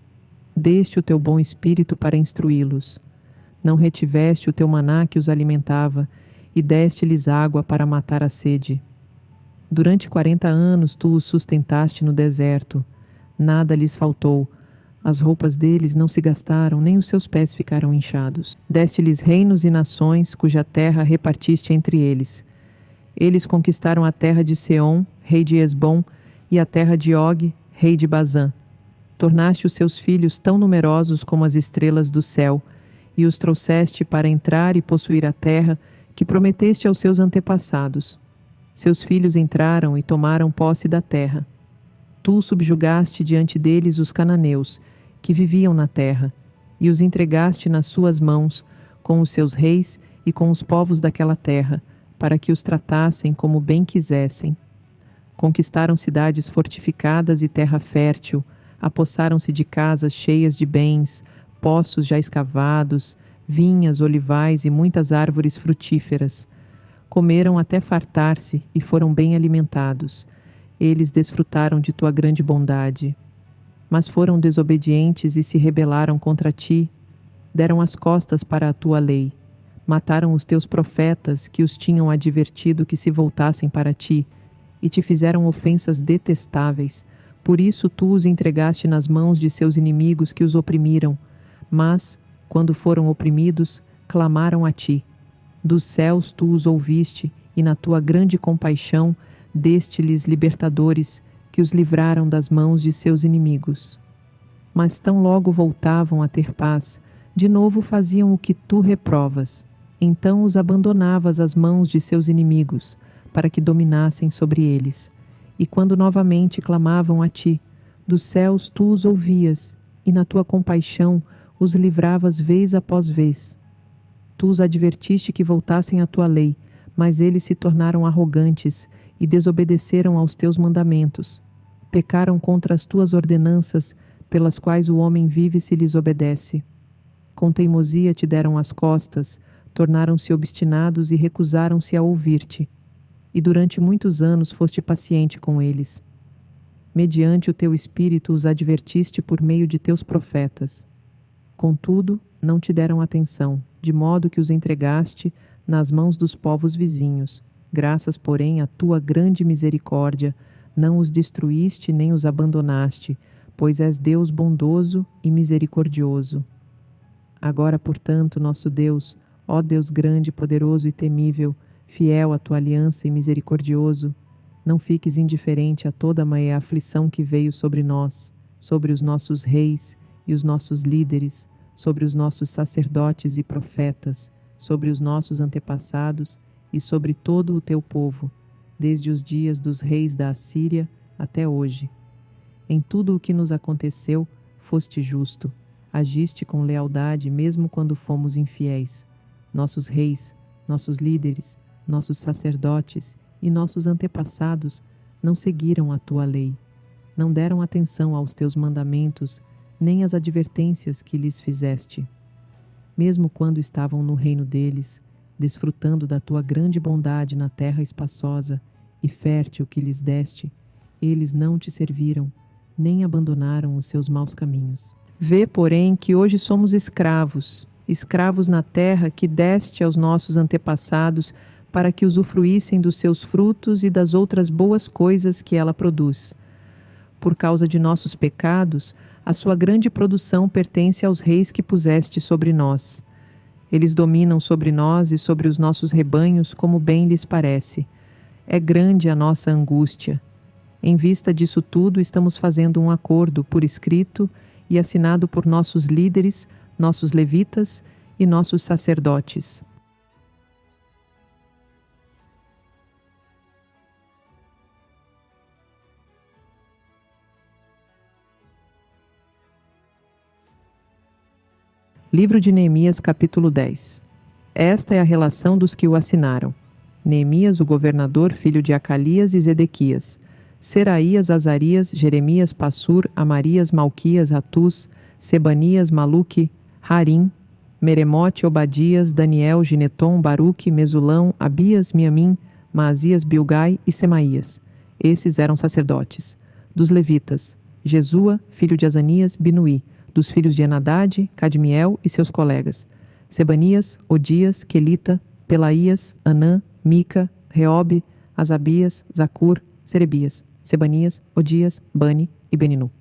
Deste o teu bom espírito para instruí-los. Não retiveste o teu maná que os alimentava, e deste-lhes água para matar a sede. Durante 40 anos tu os sustentaste no deserto. Nada lhes faltou. As roupas deles não se gastaram, nem os seus pés ficaram inchados. Deste-lhes reinos e nações, cuja terra repartiste entre eles. Eles conquistaram a terra de Seom, rei de Esbom, e a terra de Og, rei de Bazã. Tornaste os seus filhos tão numerosos como as estrelas do céu, e os trouxeste para entrar e possuir a terra que prometeste aos seus antepassados. Seus filhos entraram e tomaram posse da terra. Tu subjugaste diante deles os cananeus, que viviam na terra, e os entregaste nas suas mãos, com os seus reis e com os povos daquela terra, para que os tratassem como bem quisessem. Conquistaram cidades fortificadas e terra fértil, apossaram-se de casas cheias de bens, poços já escavados, vinhas, olivais e muitas árvores frutíferas. Comeram até fartar-se e foram bem alimentados. Eles desfrutaram de tua grande bondade. Mas foram desobedientes e se rebelaram contra ti. Deram as costas para a tua lei. Mataram os teus profetas que os tinham advertido que se voltassem para ti, e te fizeram ofensas detestáveis. Por isso tu os entregaste nas mãos de seus inimigos que os oprimiram. Mas, quando foram oprimidos, clamaram a ti. Dos céus tu os ouviste, e na tua grande compaixão deste-lhes libertadores, que os livraram das mãos de seus inimigos. Mas tão logo voltavam a ter paz, de novo faziam o que tu reprovas. Então os abandonavas às mãos de seus inimigos, para que dominassem sobre eles. E quando novamente clamavam a ti, dos céus tu os ouvias, e na tua compaixão os livravas vez após vez. Tu os advertiste que voltassem à tua lei, mas eles se tornaram arrogantes e desobedeceram aos teus mandamentos. Pecaram contra as tuas ordenanças, pelas quais o homem vive se lhes obedece. Com teimosia te deram as costas, tornaram-se obstinados e recusaram-se a ouvir-te. E durante muitos anos foste paciente com eles. Mediante o teu espírito os advertiste por meio de teus profetas. Contudo, não te deram atenção, de modo que os entregaste nas mãos dos povos vizinhos. Graças, porém, à tua grande misericórdia, não os destruíste nem os abandonaste, pois és Deus bondoso e misericordioso. Agora, portanto, nosso Deus, ó Deus grande, poderoso e temível, fiel à tua aliança e misericordioso, não fiques indiferente a toda a aflição que veio sobre nós, sobre os nossos reis e os nossos líderes, sobre os nossos sacerdotes e profetas, sobre os nossos antepassados e sobre todo o teu povo, desde os dias dos reis da Assíria até hoje. Em tudo o que nos aconteceu, foste justo, agiste com lealdade mesmo quando fomos infiéis. Nossos reis, nossos líderes, nossos sacerdotes e nossos antepassados não seguiram a tua lei, não deram atenção aos teus mandamentos, nem às advertências que lhes fizeste. Mesmo quando estavam no reino deles, desfrutando da tua grande bondade na terra espaçosa e fértil que lhes deste, eles não te serviram, nem abandonaram os seus maus caminhos. Vê, porém, que hoje somos escravos, escravos na terra que deste aos nossos antepassados para que usufruíssem dos seus frutos e das outras boas coisas que ela produz. Por causa de nossos pecados, a sua grande produção pertence aos reis que puseste sobre nós. Eles dominam sobre nós e sobre os nossos rebanhos como bem lhes parece. É grande a nossa angústia. Em vista disso tudo, estamos fazendo um acordo por escrito e assinado por nossos líderes, nossos levitas e nossos sacerdotes. Livro de Neemias, capítulo 10. Esta é a relação dos que o assinaram. Neemias, o governador, filho de Acalias e Zedequias. Seraías, Azarias, Jeremias, Passur, Amarias, Malquias, Hatuz, Sebanias, Maluque, Harim, Meremote, Obadias, Daniel, Gineton, Baruque, Mesulão, Abias, Miamim, Maasias, Bilgai e Semaías. Esses eram sacerdotes. Dos levitas, Jesua, filho de Azanias, Binuí. Dos filhos de Enadade, Cadmiel e seus colegas, Sebanias, Odias, Quelita, Pelaías, Anã, Mica, Reobe, Asabias, Zacur, Serebias, Sebanias, Odias, Bani e Beninu.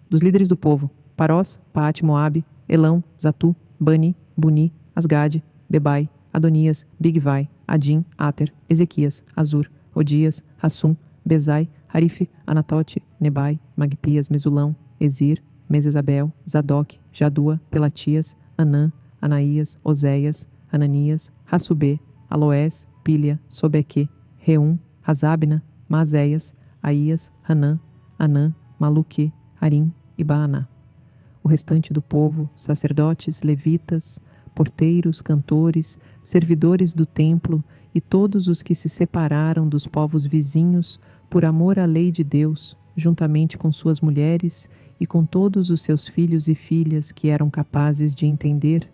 Dos líderes do povo, Parós, Paate, Moabe, Elão, Zatu, Bani, Buni, Asgade, Bebai, Adonias, Bigvai, Adim, Ater, Ezequias, Azur, Odias, Hassum, Bezai, Harife, Anatote, Nebai, Magpias, Mesulão, Ezir, Mesesabel, Zadok, Jadua, Pelatias, Anã, Anaías, Oséias, Ananias, Hassubê, Aloés, Pília, Sobeque, Reum, Razabna, Maazéias, Aías, Hanã, Anã, Maluque, Harim e Baaná. O restante do povo, sacerdotes, levitas, porteiros, cantores, servidores do templo e todos os que se separaram dos povos vizinhos por amor à lei de Deus, juntamente com suas mulheres e com todos os seus filhos e filhas que eram capazes de entender,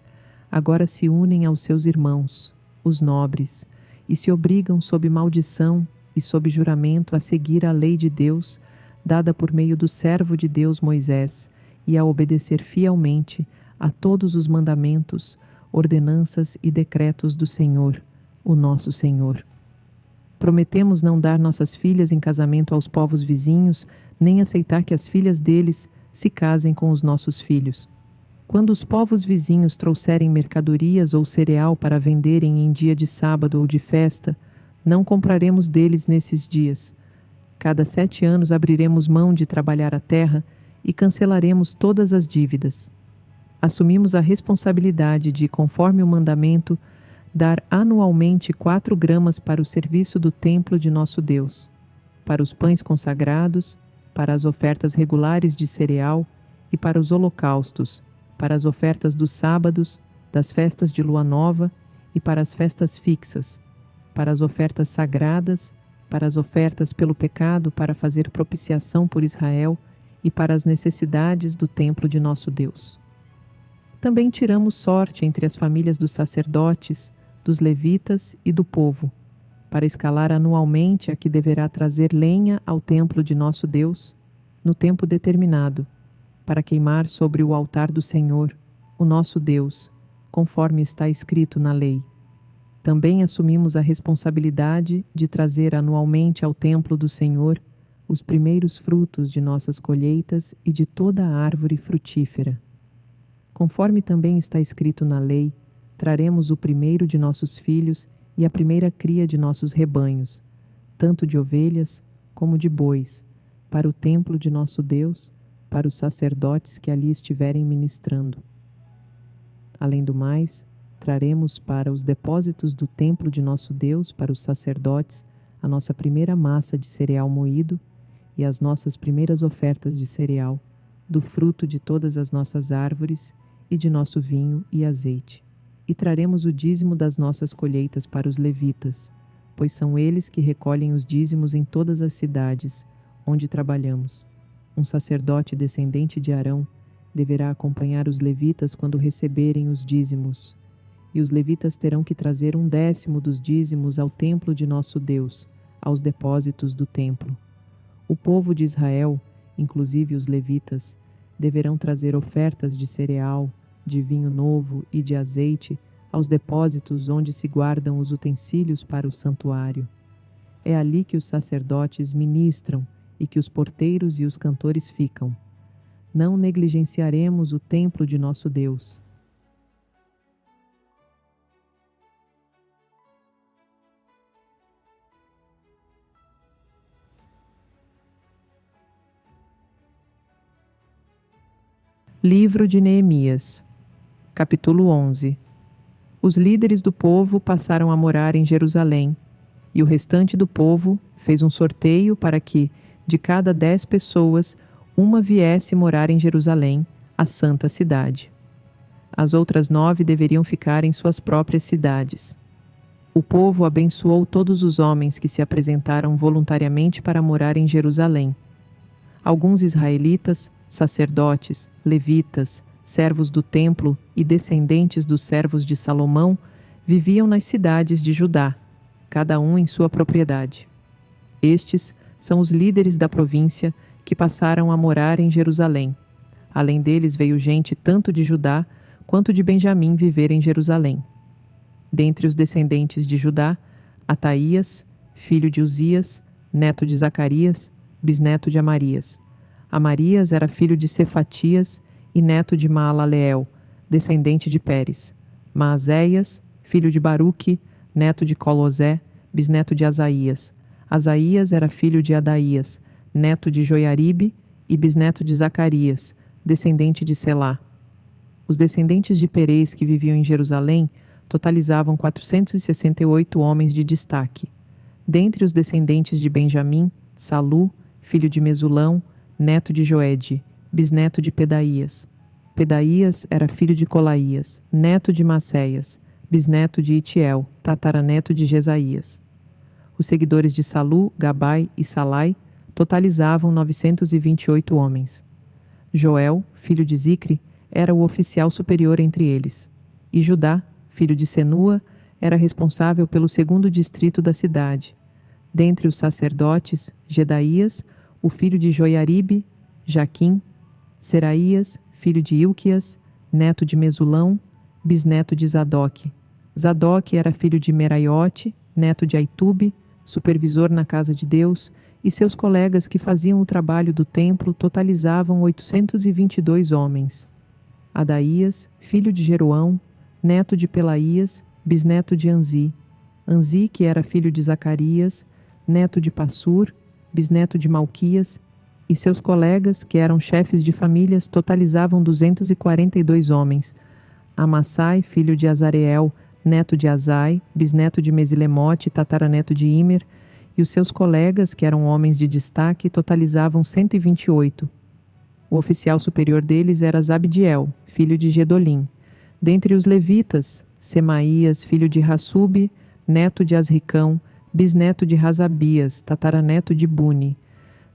agora se unem aos seus irmãos, os nobres, e se obrigam sob maldição e sob juramento a seguir a lei de Deus, dada por meio do servo de Deus Moisés, e a obedecer fielmente a todos os mandamentos, ordenanças e decretos do Senhor, o nosso Senhor. Prometemos não dar nossas filhas em casamento aos povos vizinhos, nem aceitar que as filhas deles se casem com os nossos filhos. Quando os povos vizinhos trouxerem mercadorias ou cereal para venderem em dia de sábado ou de festa, não compraremos deles nesses dias. Cada 7 anos abriremos mão de trabalhar a terra e cancelaremos todas as dívidas. Assumimos a responsabilidade de, conforme o mandamento, dar anualmente 4 gramas para o serviço do templo de nosso Deus, para os pães consagrados, para as ofertas regulares de cereal e para os holocaustos, para as ofertas dos sábados, das festas de lua nova e para as festas fixas, para as ofertas sagradas, para as ofertas pelo pecado, para fazer propiciação por Israel e para as necessidades do templo de nosso Deus. Também tiramos sorte entre as famílias dos sacerdotes, dos levitas e do povo, para escalar anualmente a que deverá trazer lenha ao templo de nosso Deus, no tempo determinado, para queimar sobre o altar do Senhor, o nosso Deus, conforme está escrito na lei. Também assumimos a responsabilidade de trazer anualmente ao templo do Senhor os primeiros frutos de nossas colheitas e de toda a árvore frutífera. Conforme também está escrito na lei, traremos o primeiro de nossos filhos e a primeira cria de nossos rebanhos, tanto de ovelhas como de bois, para o templo de nosso Deus, para os sacerdotes que ali estiverem ministrando. Além do mais, traremos para os depósitos do templo de nosso Deus, para os sacerdotes, a nossa primeira massa de cereal moído e as nossas primeiras ofertas de cereal, do fruto de todas as nossas árvores e de nosso vinho e azeite. E traremos o dízimo das nossas colheitas para os levitas, pois são eles que recolhem os dízimos em todas as cidades onde trabalhamos. Um sacerdote descendente de Arão deverá acompanhar os levitas quando receberem os dízimos. E os levitas terão que trazer 1/10 dos dízimos ao templo de nosso Deus, aos depósitos do templo. O povo de Israel, inclusive os levitas, deverão trazer ofertas de cereal, de vinho novo e de azeite aos depósitos onde se guardam os utensílios para o santuário. É ali que os sacerdotes ministram e que os porteiros e os cantores ficam. Não negligenciaremos o templo de nosso Deus. Livro de Neemias, capítulo 11. Os líderes do povo passaram a morar em Jerusalém, e o restante do povo fez um sorteio para que, de cada 10 pessoas, uma viesse morar em Jerusalém, a santa cidade. As outras 9 deveriam ficar em suas próprias cidades. O povo abençoou todos os homens que se apresentaram voluntariamente para morar em Jerusalém. Alguns israelitas, sacerdotes, levitas, servos do templo e descendentes dos servos de Salomão viviam nas cidades de Judá, cada um em sua propriedade. Estes são os líderes da província que passaram a morar em Jerusalém. Além deles veio gente tanto de Judá quanto de Benjamim viver em Jerusalém. Dentre os descendentes de Judá, Ataías, filho de Uzias, neto de Zacarias, bisneto de Amarias. Amarias era filho de Cefatias e neto de Maalaleel, descendente de Pérez. Maazéias, filho de Baruque, neto de Colosé, bisneto de Asaías. Asaías era filho de Adaías, neto de Joiaribe e bisneto de Zacarias, descendente de Selá. Os descendentes de Perez que viviam em Jerusalém totalizavam 468 homens de destaque. Dentre os descendentes de Benjamim, Salu, filho de Mesulão, neto de Joede, bisneto de Pedaías. Pedaías era filho de Colaías, neto de Macéias, bisneto de Itiel, tataraneto de Jesaías. Os seguidores de Salu, Gabai e Salai totalizavam 928 homens. Joel, filho de Zicre, era o oficial superior entre eles. E Judá, filho de Senua, era responsável pelo segundo distrito da cidade. Dentre os sacerdotes, Gedaías, o filho de Joiaribe, Jaquim, Seraías, filho de Ilquias, neto de Mesulão, bisneto de Zadoque. Zadoque era filho de Meraiote, neto de Aitube, supervisor na casa de Deus, e seus colegas que faziam o trabalho do templo totalizavam 822 homens. Adaías, filho de Jeroão, neto de Pelaías, bisneto de Anzi. Anzi, que era filho de Zacarias, neto de Passur, bisneto de Malquias, e seus colegas, que eram chefes de famílias, totalizavam 242 homens. Amassai, filho de Azareel, neto de Azai, bisneto de Mesilemote, tataraneto de Imer, e os seus colegas, que eram homens de destaque, totalizavam 128. O oficial superior deles era Zabdiel, filho de Gedolim. Dentre os levitas, Semaías, filho de Hassube, neto de Asricão, bisneto de Razabias, tataraneto de Buni.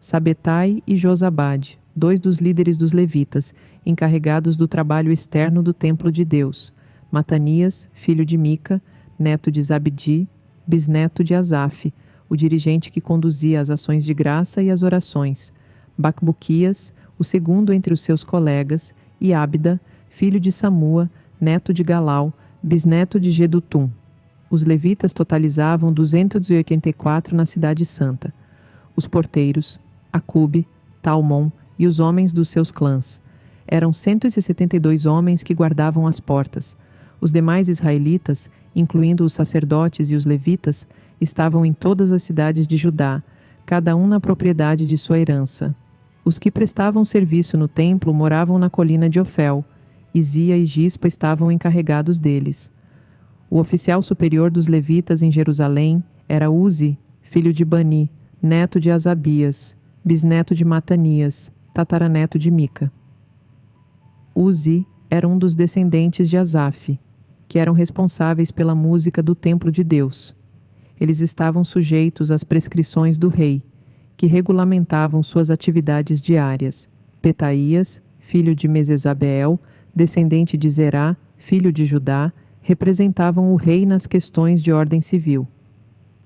Sabetai e Josabade, 2 dos líderes dos levitas, encarregados do trabalho externo do templo de Deus. Matanias, filho de Mica, neto de Zabdi, bisneto de Asaf, o dirigente que conduzia as ações de graça e as orações. Bacbuquias, o segundo entre os seus colegas, e Ábida, filho de Samua, neto de Galau, bisneto de Gedutum. Os levitas totalizavam 284 na cidade santa. Os porteiros, Acube, Talmon e os homens dos seus clãs. Eram 172 homens que guardavam as portas. Os demais israelitas, incluindo os sacerdotes e os levitas, estavam em todas as cidades de Judá, cada um na propriedade de sua herança. Os que prestavam serviço no templo moravam na colina de Ofel. Izia e Gispa estavam encarregados deles. O oficial superior dos levitas em Jerusalém era Uzi, filho de Bani, neto de Asabias, bisneto de Matanias, tataraneto de Mica. Uzi era um dos descendentes de Asaf, que eram responsáveis pela música do templo de Deus. Eles estavam sujeitos às prescrições do rei, que regulamentavam suas atividades diárias. Petaías, filho de Mesesabeel, descendente de Zerá, filho de Judá, representavam o rei nas questões de ordem civil.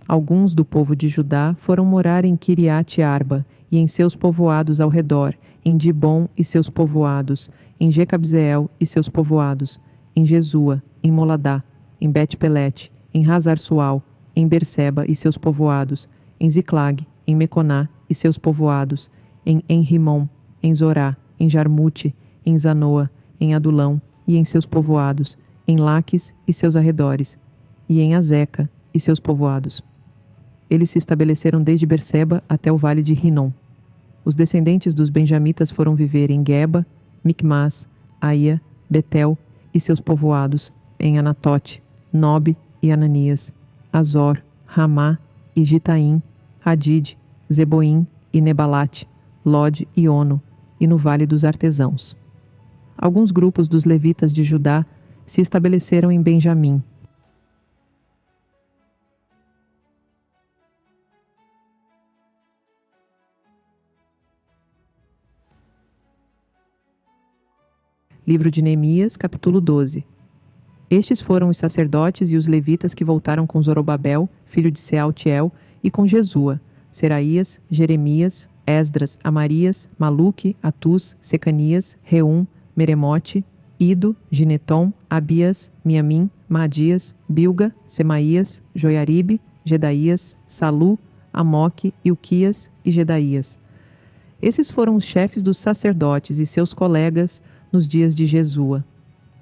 Alguns do povo de Judá foram morar em Kiriat Arba e em seus povoados ao redor, em Dibom e seus povoados, em Jecabzeel e seus povoados, em Jesua, em Moladá, em Bet-Pelete, em Hazar-Sual, em Berseba e seus povoados, em Ziclag, em Meconá e seus povoados, em Enrimon, em Zorá, em Jarmute, em Zanoa, em Adulão e em seus povoados, em Laques e seus arredores, e em Azeca e seus povoados. Eles se estabeleceram desde Berseba até o vale de Rinom. Os descendentes dos benjamitas foram viver em Geba, Micmas, Aia, Betel e seus povoados, em Anatote, Nobe e Ananias, Azor, Ramá e Gitaim, Hadid, Zeboim e Nebalate, Lode e Ono, e no Vale dos Artesãos. Alguns grupos dos levitas de Judá se estabeleceram em Benjamim. Livro de Neemias, capítulo 12. Estes foram os sacerdotes e os levitas que voltaram com Zorobabel, filho de Sealtiel, e com Jesua, Seraías, Jeremias, Esdras, Amarias, Maluque, Atus, Secanias, Reum, Meremote, Ido, Gineton, Abias, Miamim, Maadias, Bilga, Semaías, Joiaribe, Gedaías, Salu, Amoque, Ilquias e Gedaías. Esses foram os chefes dos sacerdotes e seus colegas nos dias de Jesua.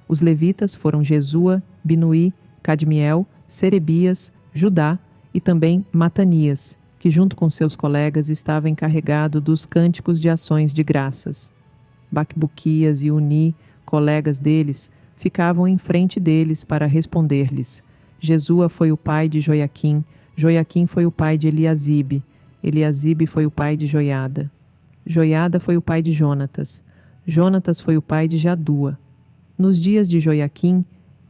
Os levitas foram Jesua, Binuí, Cadmiel, Serebias, Judá e também Matanias, que junto com seus colegas estava encarregado dos cânticos de ações de graças. Bacbuquias e Uni, colegas deles, ficavam em frente deles para responder-lhes. Jesua foi o pai de Joiaquim, Joiaquim foi o pai de Eliasibe, Eliasibe foi o pai de Joiada. Joiada foi o pai de Jonatas, Jonatas foi o pai de Jadua. Nos dias de Joiaquim,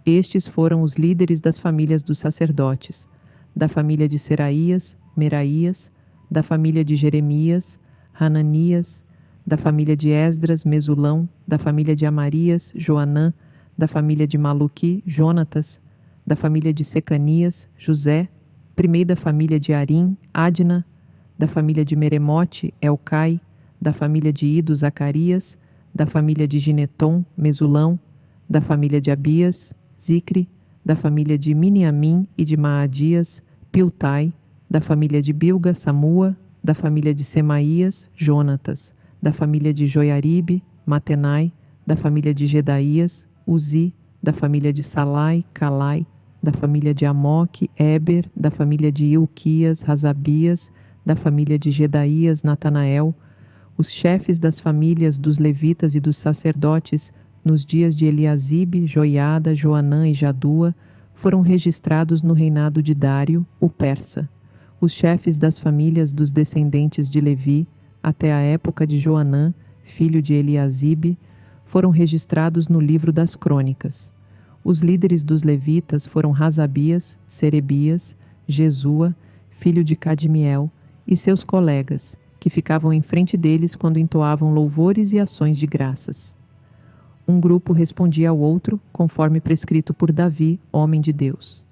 estes foram os líderes das famílias dos sacerdotes, da família de Seraías, Meraías, da família de Jeremias, Hananias, da família de Esdras, Mesulão, da família de Amarias, Joanã, da família de Maluqui, Jonatas, da família de Secanias, José, primeiro da família de Arim, Adna, da família de Meremote, Elcai, da família de Ido, Zacarias, da família de Gineton, Mesulão, da família de Abias, Zicre, da família de Miniamim e de Maadias, Piltai, da família de Bilga, Samua, da família de Semaías, Jonatas, da família de Joiaribe, Matenai, da família de Gedaías, Uzi, da família de Salai, Calai, da família de Amoque, Eber, da família de Ilquias, Razabias, da família de Gedaías, Natanael, os chefes das famílias dos levitas e dos sacerdotes, nos dias de Eliasibe, Joiada, Joanã e Jadua, foram registrados no reinado de Dário, o persa. Os chefes das famílias dos descendentes de Levi, até a época de Joanã, filho de Eliasibe, foram registrados no livro das crônicas. Os líderes dos levitas foram Razabias, Serebias, Jesua, filho de Cadmiel, e seus colegas, que ficavam em frente deles quando entoavam louvores e ações de graças. Um grupo respondia ao outro, conforme prescrito por Davi, homem de Deus.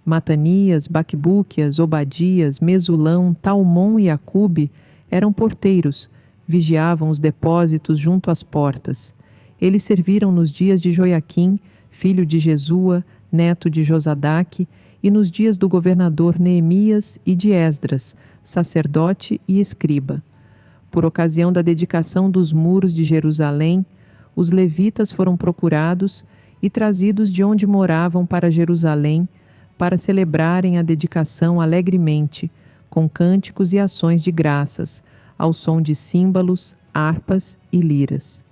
Matanias, Bacbúquias, Obadias, Mesulão, Talmon e Acube eram porteiros, vigiavam os depósitos junto às portas. Eles serviram nos dias de Joiaquim, filho de Jesua, neto de Josadaque, e nos dias do governador Neemias e de Esdras, sacerdote e escriba. Por ocasião da dedicação dos muros de Jerusalém, os levitas foram procurados e trazidos de onde moravam para Jerusalém, para celebrarem a dedicação alegremente, com cânticos e ações de graças, ao som de símbolos, harpas e liras.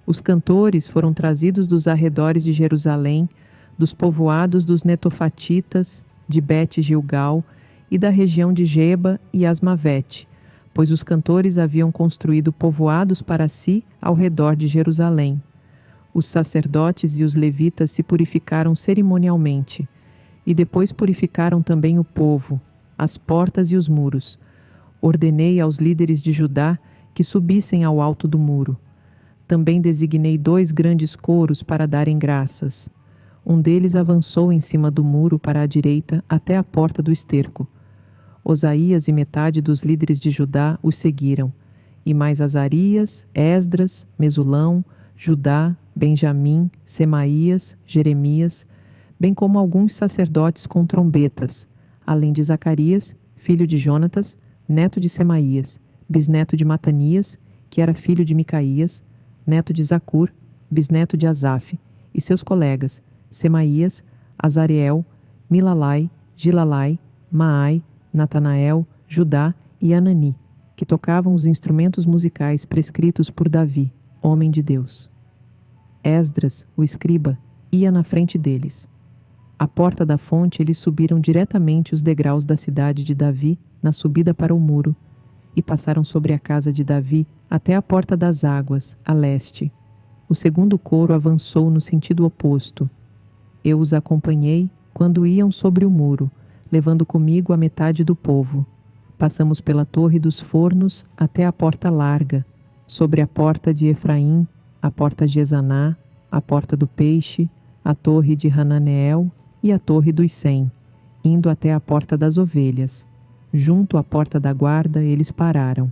Os cantores foram trazidos dos arredores de Jerusalém, dos povoados dos netofatitas, de Bet-Gilgal e da região de Geba e Asmavete, pois os cantores haviam construído povoados para si ao redor de Jerusalém. Os sacerdotes e os levitas se purificaram cerimonialmente, e depois purificaram também o povo, as portas e os muros. Ordenei aos líderes de Judá que subissem ao alto do muro. Também designei 2 grandes coros para darem graças. Um deles avançou em cima do muro para a direita até a porta do esterco. Osaías e metade dos líderes de Judá os seguiram, e mais Azarias, Esdras, Mesulão, Judá, Benjamim, Semaías, Jeremias, bem como alguns sacerdotes com trombetas, além de Zacarias, filho de Jonatas, neto de Semaías, bisneto de Matanias, que era filho de Micaías, neto de Zacur, bisneto de Asaf, e seus colegas, Semaías, Azareel, Milalai, Gilalai, Maai, Natanael, Judá e Anani, que tocavam os instrumentos musicais prescritos por Davi, homem de Deus. Esdras, o escriba, ia na frente deles. À porta da fonte eles subiram diretamente os degraus da cidade de Davi na subida para o muro, e passaram sobre a casa de Davi até a porta das águas, a leste. O segundo coro avançou no sentido oposto. Eu os acompanhei quando iam sobre o muro, levando comigo a metade do povo. Passamos pela torre dos fornos até a porta larga, sobre a porta de Efraim, a porta de Ezaná, a porta do peixe, a torre de Hananeel e a torre dos 100, indo até a porta das ovelhas. Junto à porta da guarda eles pararam.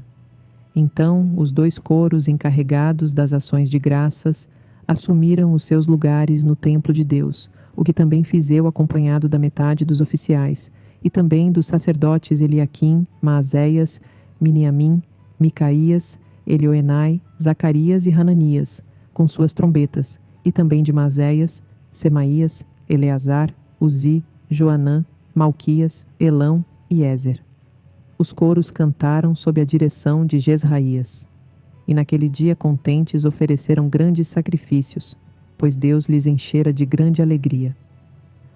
Então os 2 coros encarregados das ações de graças assumiram os seus lugares no templo de Deus, o que também fiz eu acompanhado da metade dos oficiais, e também dos sacerdotes Eliaquim, Maazéias, Miniamim, Micaías, Elioenai, Zacarias e Hananias, com suas trombetas, e também de Maazéias, Semaías, Eleazar, Uzi, Joanã, Malquias, Elão e Ézer. Os coros cantaram sob a direção de Jesraías. E naquele dia contentes ofereceram grandes sacrifícios, pois Deus lhes enchera de grande alegria.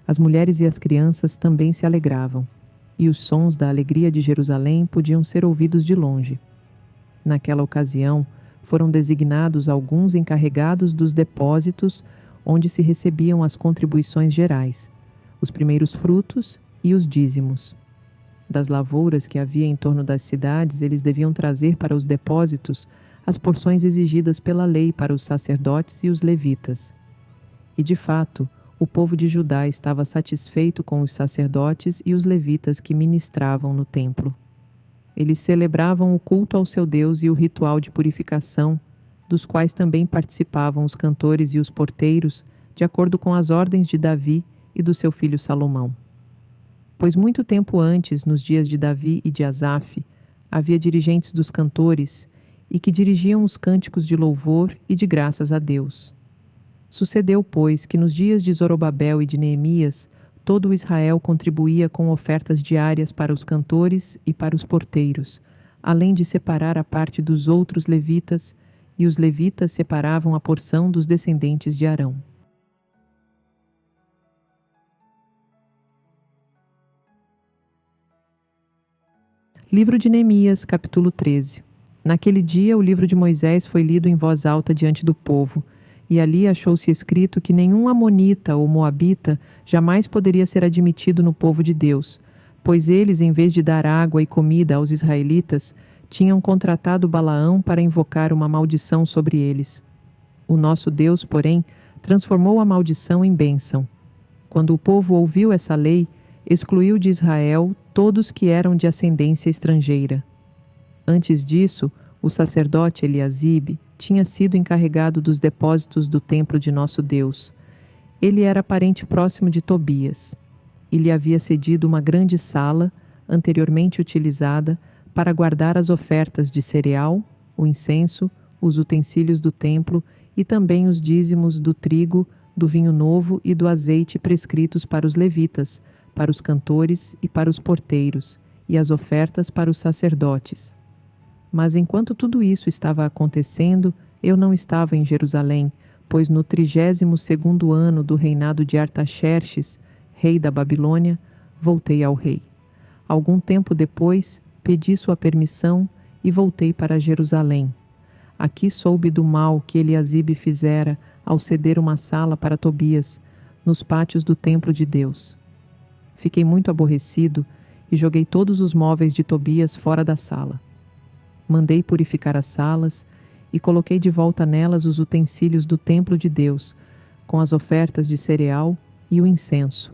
As mulheres e as crianças também se alegravam, e os sons da alegria de Jerusalém podiam ser ouvidos de longe. Naquela ocasião, foram designados alguns encarregados dos depósitos onde se recebiam as contribuições gerais, os primeiros frutos e os dízimos. Das lavouras que havia em torno das cidades, eles deviam trazer para os depósitos as porções exigidas pela lei para os sacerdotes e os levitas. E, de fato, o povo de Judá estava satisfeito com os sacerdotes e os levitas que ministravam no templo. Eles celebravam o culto ao seu Deus e o ritual de purificação, dos quais também participavam os cantores e os porteiros, de acordo com as ordens de Davi e do seu filho Salomão. Pois muito tempo antes, nos dias de Davi e de Asaf, havia dirigentes dos cantores e que dirigiam os cânticos de louvor e de graças a Deus. Sucedeu, pois, que nos dias de Zorobabel e de Neemias, todo o Israel contribuía com ofertas diárias para os cantores e para os porteiros, além de separar a parte dos outros levitas, e os levitas separavam a porção dos descendentes de Arão. Livro de Neemias, capítulo 13. Naquele dia, o livro de Moisés foi lido em voz alta diante do povo, e ali achou-se escrito que nenhum amonita ou moabita jamais poderia ser admitido no povo de Deus, pois eles, em vez de dar água e comida aos israelitas, tinham contratado Balaão para invocar uma maldição sobre eles. O nosso Deus, porém, transformou a maldição em bênção. Quando o povo ouviu essa lei, excluiu de Israel todos que eram de ascendência estrangeira. Antes disso, o sacerdote Eliasibe, tinha sido encarregado dos depósitos do templo de nosso Deus. Ele era parente próximo de Tobias e lhe havia cedido uma grande sala, anteriormente utilizada, para guardar as ofertas de cereal, o incenso, os utensílios do templo e também os dízimos do trigo, do vinho novo e do azeite prescritos para os levitas, para os cantores e para os porteiros, e as ofertas para os sacerdotes. Mas enquanto tudo isso estava acontecendo, eu não estava em Jerusalém, pois no 32º ano do reinado de Artaxerxes, rei da Babilônia, voltei ao rei. Algum tempo depois, pedi sua permissão e voltei para Jerusalém. Aqui soube do mal que Eliasibe fizera ao ceder uma sala para Tobias, nos pátios do templo de Deus. Fiquei muito aborrecido e joguei todos os móveis de Tobias fora da sala. Mandei purificar as salas e coloquei de volta nelas os utensílios do templo de Deus, com as ofertas de cereal e o incenso.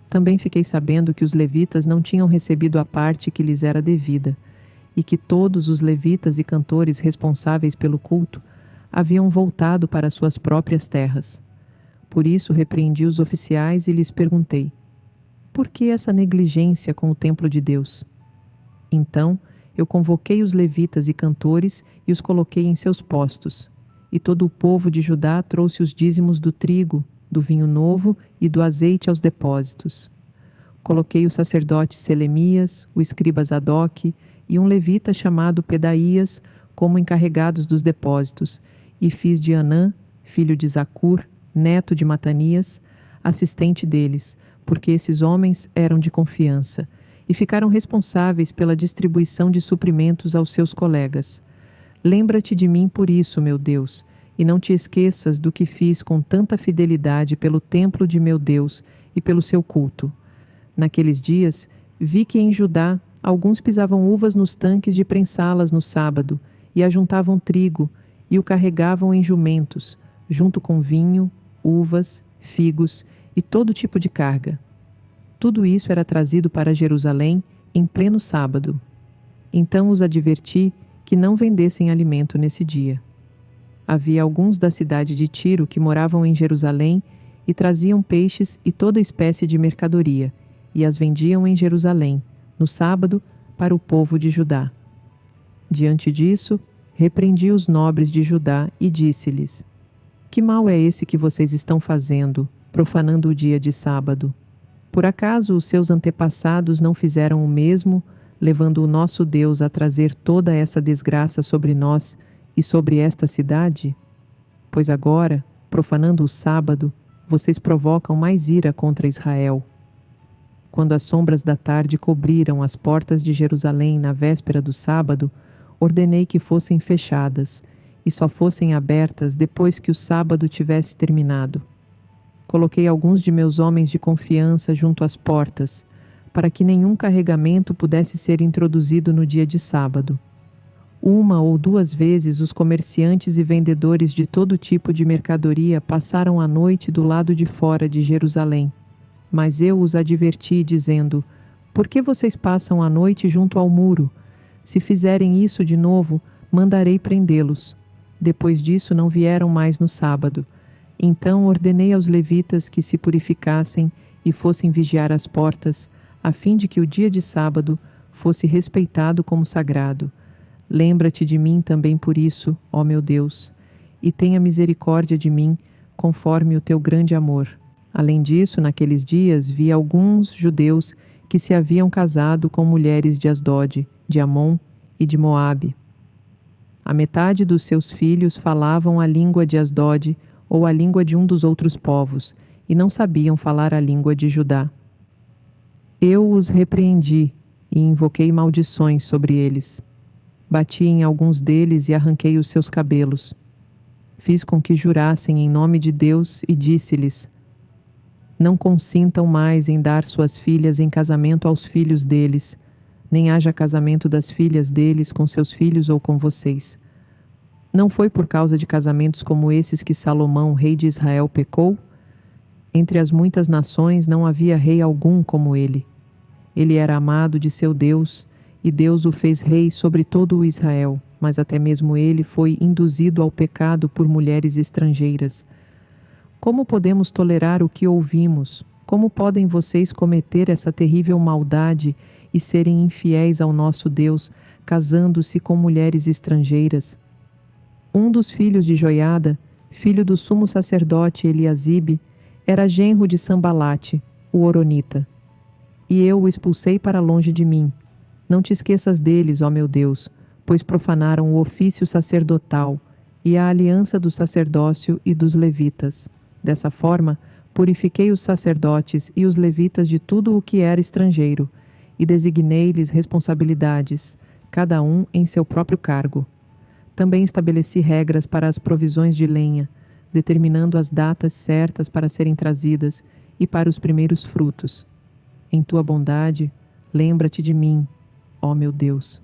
Também fiquei sabendo que os levitas não tinham recebido a parte que lhes era devida, e que todos os levitas e cantores responsáveis pelo culto haviam voltado para suas próprias terras. Por isso repreendi os oficiais e lhes perguntei: por que essa negligência com o templo de Deus? Então eu convoquei os levitas e cantores e os coloquei em seus postos, e todo o povo de Judá trouxe os dízimos do trigo, do vinho novo e do azeite aos depósitos. Coloquei o sacerdote Selemias, o escriba Zadoque e um levita chamado Pedaías como encarregados dos depósitos, e fiz de Anã, filho de Zacur, neto de Matanias, assistente deles, porque esses homens eram de confiança, e ficaram responsáveis pela distribuição de suprimentos aos seus colegas. Lembra-te de mim por isso, meu Deus, e não te esqueças do que fiz com tanta fidelidade pelo templo de meu Deus e pelo seu culto. Naqueles dias, vi que em Judá alguns pisavam uvas nos tanques de prensá-las no sábado, e ajuntavam trigo, e o carregavam em jumentos, junto com vinho, uvas, figos e todo tipo de carga. Tudo isso era trazido para Jerusalém em pleno sábado. Então os adverti que não vendessem alimento nesse dia. Havia alguns da cidade de Tiro que moravam em Jerusalém e traziam peixes e toda espécie de mercadoria, e as vendiam em Jerusalém, no sábado, para o povo de Judá. Diante disso, repreendi os nobres de Judá e disse-lhes: que mal é esse que vocês estão fazendo, profanando o dia de sábado? Por acaso os seus antepassados não fizeram o mesmo, levando o nosso Deus a trazer toda essa desgraça sobre nós e sobre esta cidade? Pois agora, profanando o sábado, vocês provocam mais ira contra Israel. Quando as sombras da tarde cobriram as portas de Jerusalém na véspera do sábado, ordenei que fossem fechadas e só fossem abertas depois que o sábado tivesse terminado. Coloquei alguns de meus homens de confiança junto às portas, para que nenhum carregamento pudesse ser introduzido no dia de sábado. Uma ou duas vezes os comerciantes e vendedores de todo tipo de mercadoria passaram a noite do lado de fora de Jerusalém. Mas eu os adverti, dizendo: por que vocês passam a noite junto ao muro? Se fizerem isso de novo, mandarei prendê-los. Depois disso não vieram mais no sábado. Então ordenei aos levitas que se purificassem e fossem vigiar as portas, a fim de que o dia de sábado fosse respeitado como sagrado. Lembra-te de mim também por isso, ó meu Deus, e tenha misericórdia de mim, conforme o teu grande amor. Além disso, naqueles dias vi alguns judeus que se haviam casado com mulheres de Asdod, de Amon e de Moabe. A metade dos seus filhos falavam a língua de Asdod ou a língua de um dos outros povos, e não sabiam falar a língua de Judá. Eu os repreendi e invoquei maldições sobre eles. Bati em alguns deles e arranquei os seus cabelos. Fiz com que jurassem em nome de Deus e disse-lhes: não consintam mais em dar suas filhas em casamento aos filhos deles, nem haja casamento das filhas deles com seus filhos ou com vocês. Não foi por causa de casamentos como esses que Salomão, rei de Israel, pecou? Entre as muitas nações não havia rei algum como ele. Ele era amado de seu Deus, e Deus o fez rei sobre todo o Israel. mas até mesmo ele foi induzido ao pecado por mulheres estrangeiras. Como podemos tolerar o que ouvimos? Como podem vocês cometer essa terrível maldade e serem infiéis ao nosso Deus, casando-se com mulheres estrangeiras? Um dos filhos de Joiada, filho do sumo sacerdote Eliasibe, era genro de Sambalate, o horonita. E eu o expulsei para longe de mim. Não te esqueças deles, ó meu Deus, pois profanaram o ofício sacerdotal e a aliança do sacerdócio e dos levitas. Dessa forma, purifiquei os sacerdotes e os levitas de tudo o que era estrangeiro, e designei-lhes responsabilidades, cada um em seu próprio cargo. Também estabeleci regras para as provisões de lenha, determinando as datas certas para serem trazidas e para os primeiros frutos. Em tua bondade, lembra-te de mim, ó meu Deus.